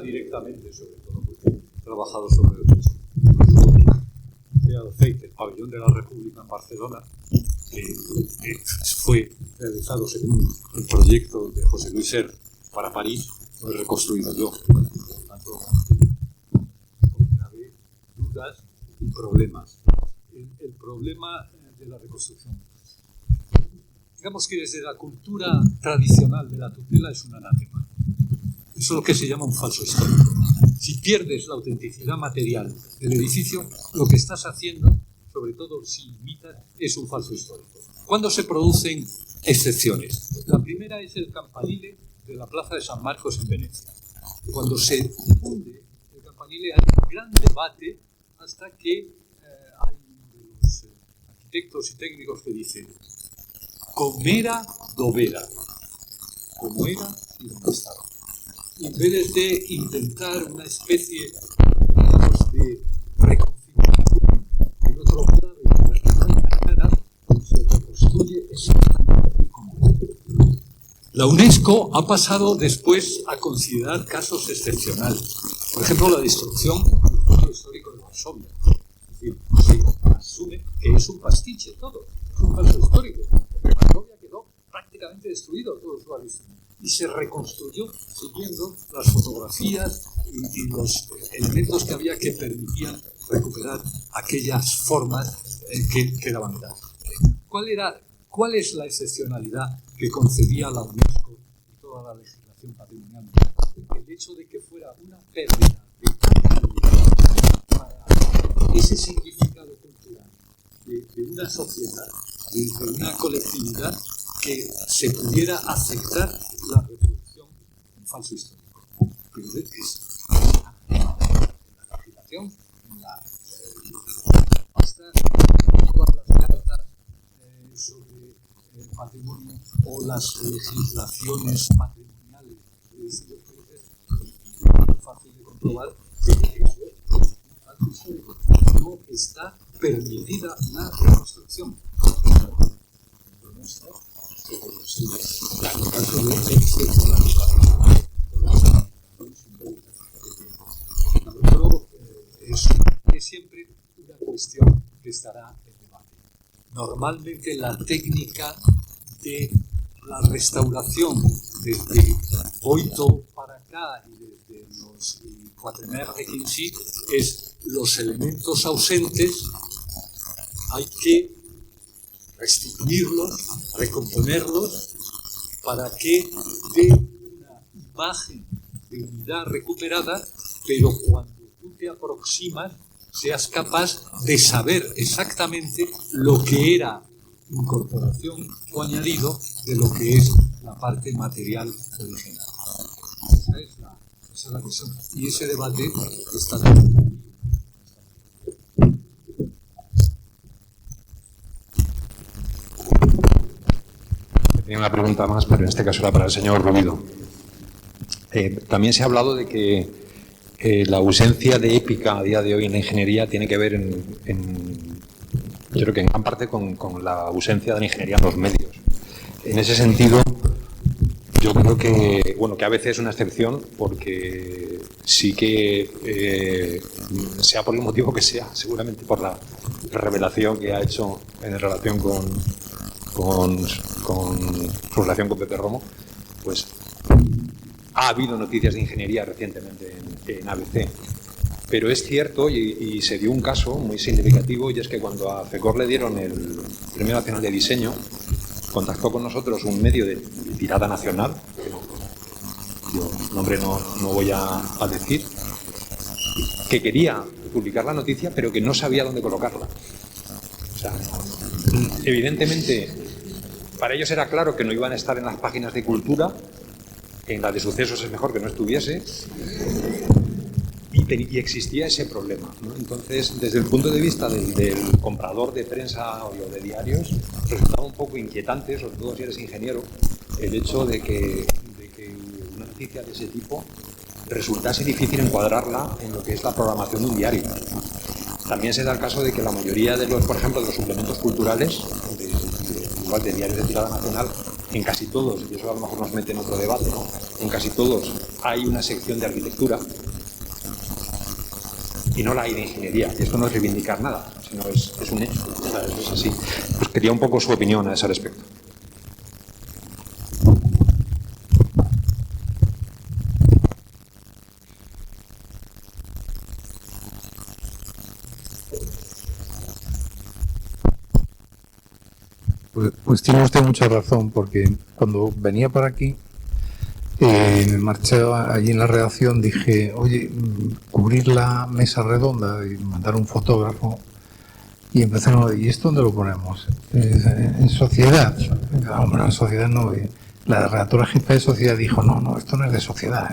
E: directamente, sobre todo, porque he trabajado sobre el pabellón de la República en Barcelona, que fue realizado según el proyecto de José Luis Ser para París, lo he reconstruido yo. Por lo tanto, con grave dudas y problemas. El problema de la reconstrucción. Digamos que desde la cultura tradicional de la tutela es un anatema. Eso es lo que se llama un falso histórico. Si pierdes la autenticidad material del edificio, lo que estás haciendo, sobre todo si imitas, es un falso histórico. ¿Cuándo se producen excepciones? La primera es el campanile de la Plaza de San Marcos en Venecia. Cuando se hunde el campanile hay un gran debate hasta que hay uno de los arquitectos y técnicos que dicen comera dovera, como era y donde estaba. Y en vez de intentar una especie de reconfiguración en otro clave en la que no hay nada, se reconstruye exactamente como era. La UNESCO ha pasado después a considerar casos excepcionales. Por ejemplo, la destrucción del centro histórico de Varsovia. Es decir, se asume que es un pastiche todo, es un falso histórico. Varsovia quedó prácticamente destruido todo su avistamiento y se reconstruyó siguiendo las fotografías y los elementos que había que permitían recuperar aquellas formas que daban edad. ¿Cuál es la excepcionalidad que concedía la UNESCO y toda la legislación patrimonial? El hecho de que fuera una pérdida de para ese significado cultural de una sociedad, de una colectividad, que se pudiera aceptar la reproducción en falso histórico. Pero es la legislación, basta todas las cartas sobre el patrimonio o las legislaciones patrimoniales del siglo global no está permitida la reconstrucción. Es siempre una cuestión que estará en debate. Normalmente la técnica de la restauración desde Boito para acá y desde los Quatremer de Quincy es los elementos ausentes hay que restituirlos, recomponerlos para que dé una imagen de unidad recuperada, pero cuando tú te aproximas seas capaz de saber exactamente lo que era incorporación o añadido de lo que es la parte material original. Esa es la cuestión. Y ese debate está aquí.
I: Tenía una pregunta más, pero en este caso era para el señor Rubido. También se ha hablado de que la ausencia de épica a día de hoy en la ingeniería tiene que ver yo creo que en gran parte con la ausencia de la ingeniería en los medios. En ese sentido, yo creo que a veces es una excepción, porque sí que, sea por el motivo que sea, seguramente por la revelación que ha hecho en relación con su relación con Pepe Romo, pues ha habido noticias de ingeniería recientemente en ABC. Pero es cierto, y se dio un caso muy significativo, y es que cuando a FECOR le dieron el Premio Nacional de Diseño, contactó con nosotros un medio de tirada nacional, que yo nombre no voy a decir, que quería publicar la noticia, pero que no sabía dónde colocarla. O sea, evidentemente, para ellos era claro que no iban a estar en las páginas de cultura, en la de sucesos es mejor que no estuviese, y existía ese problema, ¿no? Entonces, desde el punto de vista del comprador de prensa o de diarios, resultaba un poco inquietante, sobre todo si eres ingeniero, el hecho de que una noticia de ese tipo resultase difícil encuadrarla en lo que es la programación de un diario. También se da el caso de que la mayoría de los, por ejemplo, de los suplementos culturales, igual de diarios de tirada nacional, en casi todos, y eso a lo mejor nos mete en otro debate, ¿no? En casi todos hay una sección de arquitectura y no la hay de ingeniería. Y esto no es reivindicar nada, sino es un hecho. O sea, eso es así. Pues quería un poco su opinión a ese respecto.
C: Pues tiene usted mucha razón, porque cuando venía para aquí, me marché allí en la redacción, dije, oye, cubrir la mesa redonda y mandar un fotógrafo, y empezaron, ¿y esto dónde lo ponemos? En sociedad. Hombre, en sociedad no. La redactora jefa de sociedad dijo, no, esto no es de sociedad.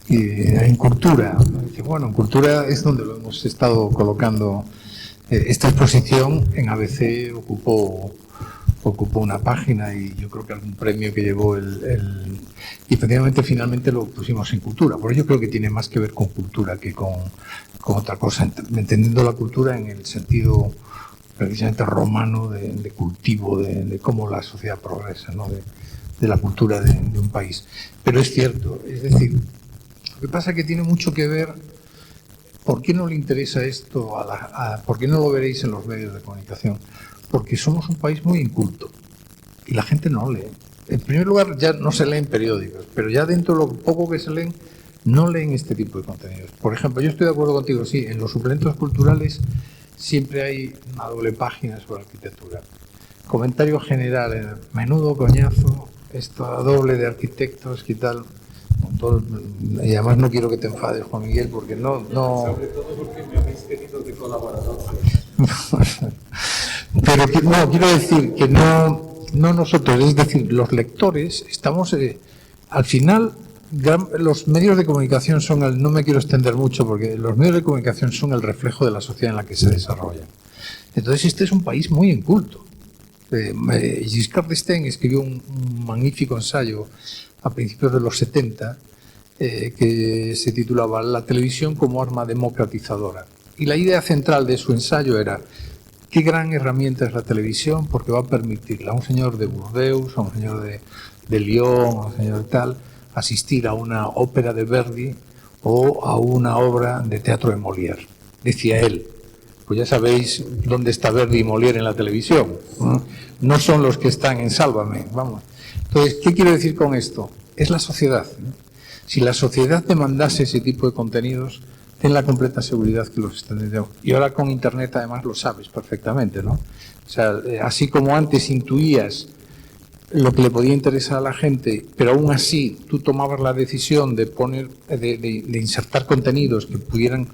C: Y en cultura. Y bueno, en cultura es donde lo hemos estado colocando. Esta exposición en ABC ocupó una página, y yo creo que algún premio que llevó y efectivamente finalmente lo pusimos en cultura. Por ello creo que tiene más que ver con cultura que con otra cosa, entendiendo la cultura en el sentido precisamente romano de cultivo, de cómo la sociedad progresa, ¿no? de la cultura de un país. Pero es cierto, es decir, lo que pasa es que tiene mucho que ver. ¿Por qué no le interesa esto? ¿Por qué no lo veréis en los medios de comunicación? Porque somos un país muy inculto y la gente no lee. En primer lugar, ya no se leen periódicos, pero ya dentro de lo poco que se leen, no leen este tipo de contenidos. Por ejemplo, yo estoy de acuerdo contigo, sí, en los suplementos culturales siempre hay una doble página sobre arquitectura. Comentario general, menudo coñazo, esto doble de arquitectos y tal. Y además no quiero que te enfades, Juan Miguel, porque no...
E: Sobre todo porque me habéis tenido de colaborador.
C: Pero quiero decir que no nosotros, es decir, los lectores estamos... al final, los medios de comunicación son no me quiero extender mucho, porque los medios de comunicación son el reflejo de la sociedad en la que se desarrollan. Entonces este es un país muy inculto. Giscard d'Estaing escribió un magnífico ensayo a principios de los 70, que se titulaba La televisión como arma democratizadora. Y la idea central de su ensayo era: qué gran herramienta es la televisión, porque va a permitirle a un señor de Burdeos, a un señor de Lyon, a un señor de tal, asistir a una ópera de Verdi o a una obra de teatro de Molière. Decía él, pues ya sabéis dónde está Verdi y Molière en la televisión, no son los que están en Sálvame, vamos. Entonces, ¿qué quiero decir con esto? Es la sociedad. Si la sociedad demandase ese tipo de contenidos, ten la completa seguridad que los están teniendo. Y ahora con Internet además lo sabes perfectamente, ¿no? O sea, así como antes intuías lo que le podía interesar a la gente, pero aún así tú tomabas la decisión de poner, de insertar contenidos que pudieran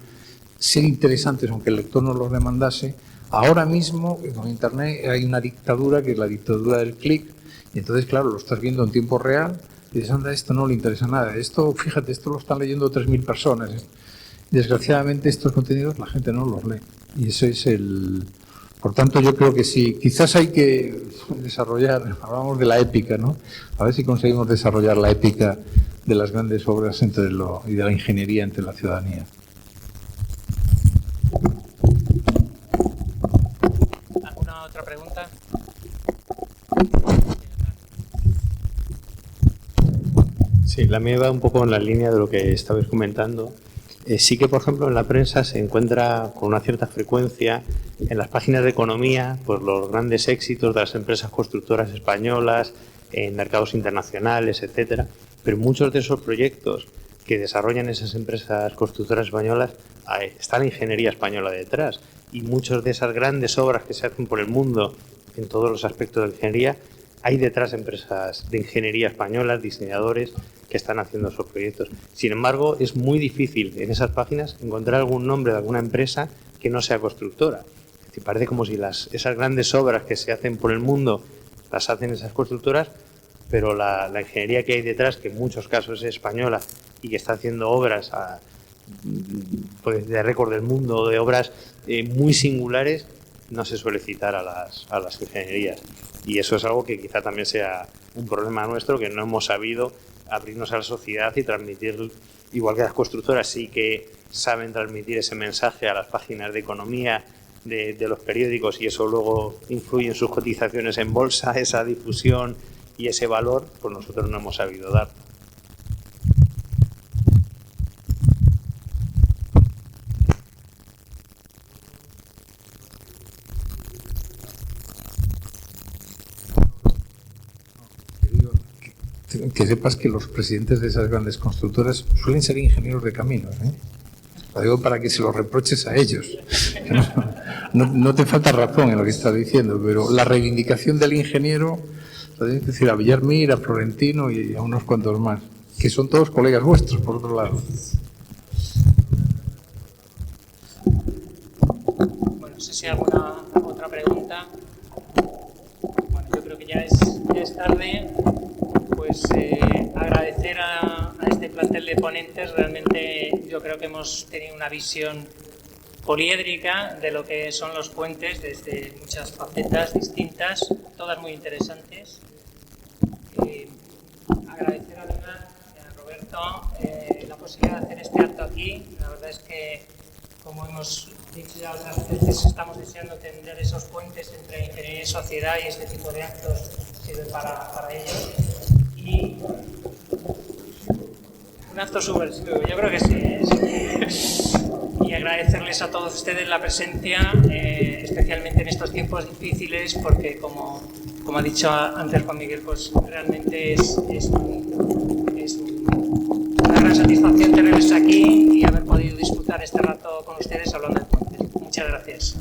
C: ser interesantes aunque el lector no los demandase. Ahora mismo con Internet hay una dictadura que es la dictadura del clic, y entonces claro, lo estás viendo en tiempo real y dices, anda, esto no le interesa nada, esto, fíjate, esto lo están leyendo 3.000 personas. Desgraciadamente estos contenidos la gente no los lee, y eso es el... Por tanto, yo creo que sí, quizás hay que desarrollar, hablamos de la épica, ¿no? A ver si conseguimos desarrollar la épica de las grandes obras y de la ingeniería entre la ciudadanía.
B: ¿Alguna otra pregunta?
J: Sí, la mía va un poco en la línea de lo que estabais comentando. Sí que, por ejemplo, en la prensa se encuentra con una cierta frecuencia en las páginas de economía pues los grandes éxitos de las empresas constructoras españolas en mercados internacionales, etcétera. Pero muchos de esos proyectos que desarrollan esas empresas constructoras españolas está la ingeniería española detrás, y muchas de esas grandes obras que se hacen por el mundo en todos los aspectos de ingeniería hay detrás empresas de ingeniería españolas, diseñadores que están haciendo esos proyectos. Sin embargo, es muy difícil en esas páginas encontrar algún nombre de alguna empresa que no sea constructora. Te parece como si esas grandes obras que se hacen por el mundo las hacen esas constructoras, pero la ingeniería que hay detrás, que en muchos casos es española y que está haciendo obras pues de récord del mundo, de obras muy singulares, no se suele citar a las ingenierías. Y eso es algo que quizá también sea un problema nuestro, que no hemos sabido abrirnos a la sociedad y transmitir, igual que las constructoras sí que saben transmitir ese mensaje a las páginas de economía de los periódicos, y eso luego influye en sus cotizaciones en bolsa, esa difusión y ese valor, pues nosotros no hemos sabido dar.
C: Que sepas que los presidentes de esas grandes constructoras suelen ser ingenieros de caminos, ¿eh? Lo digo para que se lo reproches a ellos. No te falta razón en lo que estás diciendo, pero la reivindicación del ingeniero, es decir, a Villarmir, a Florentino y a unos cuantos más, que son todos colegas vuestros, por otro lado.
B: Bueno, no sé si hay alguna otra pregunta. Bueno, yo creo que ya es tarde. Pues agradecer a este plantel de ponentes. Realmente yo creo que hemos tenido una visión poliédrica de lo que son los puentes desde muchas facetas distintas, todas muy interesantes. Agradecer además a Roberto la posibilidad de hacer este acto aquí. La verdad es que, como hemos dicho ya otras veces, estamos deseando tender esos puentes entre ingeniería y sociedad, y este tipo de actos sirven para ello. Y un acto subversivo, yo creo que sí. Y agradecerles a todos ustedes la presencia, especialmente en estos tiempos difíciles, porque como ha dicho antes Juan Miguel, pues realmente es una gran satisfacción tenerles aquí y haber podido disfrutar este rato con ustedes hablando de puentes. Muchas gracias.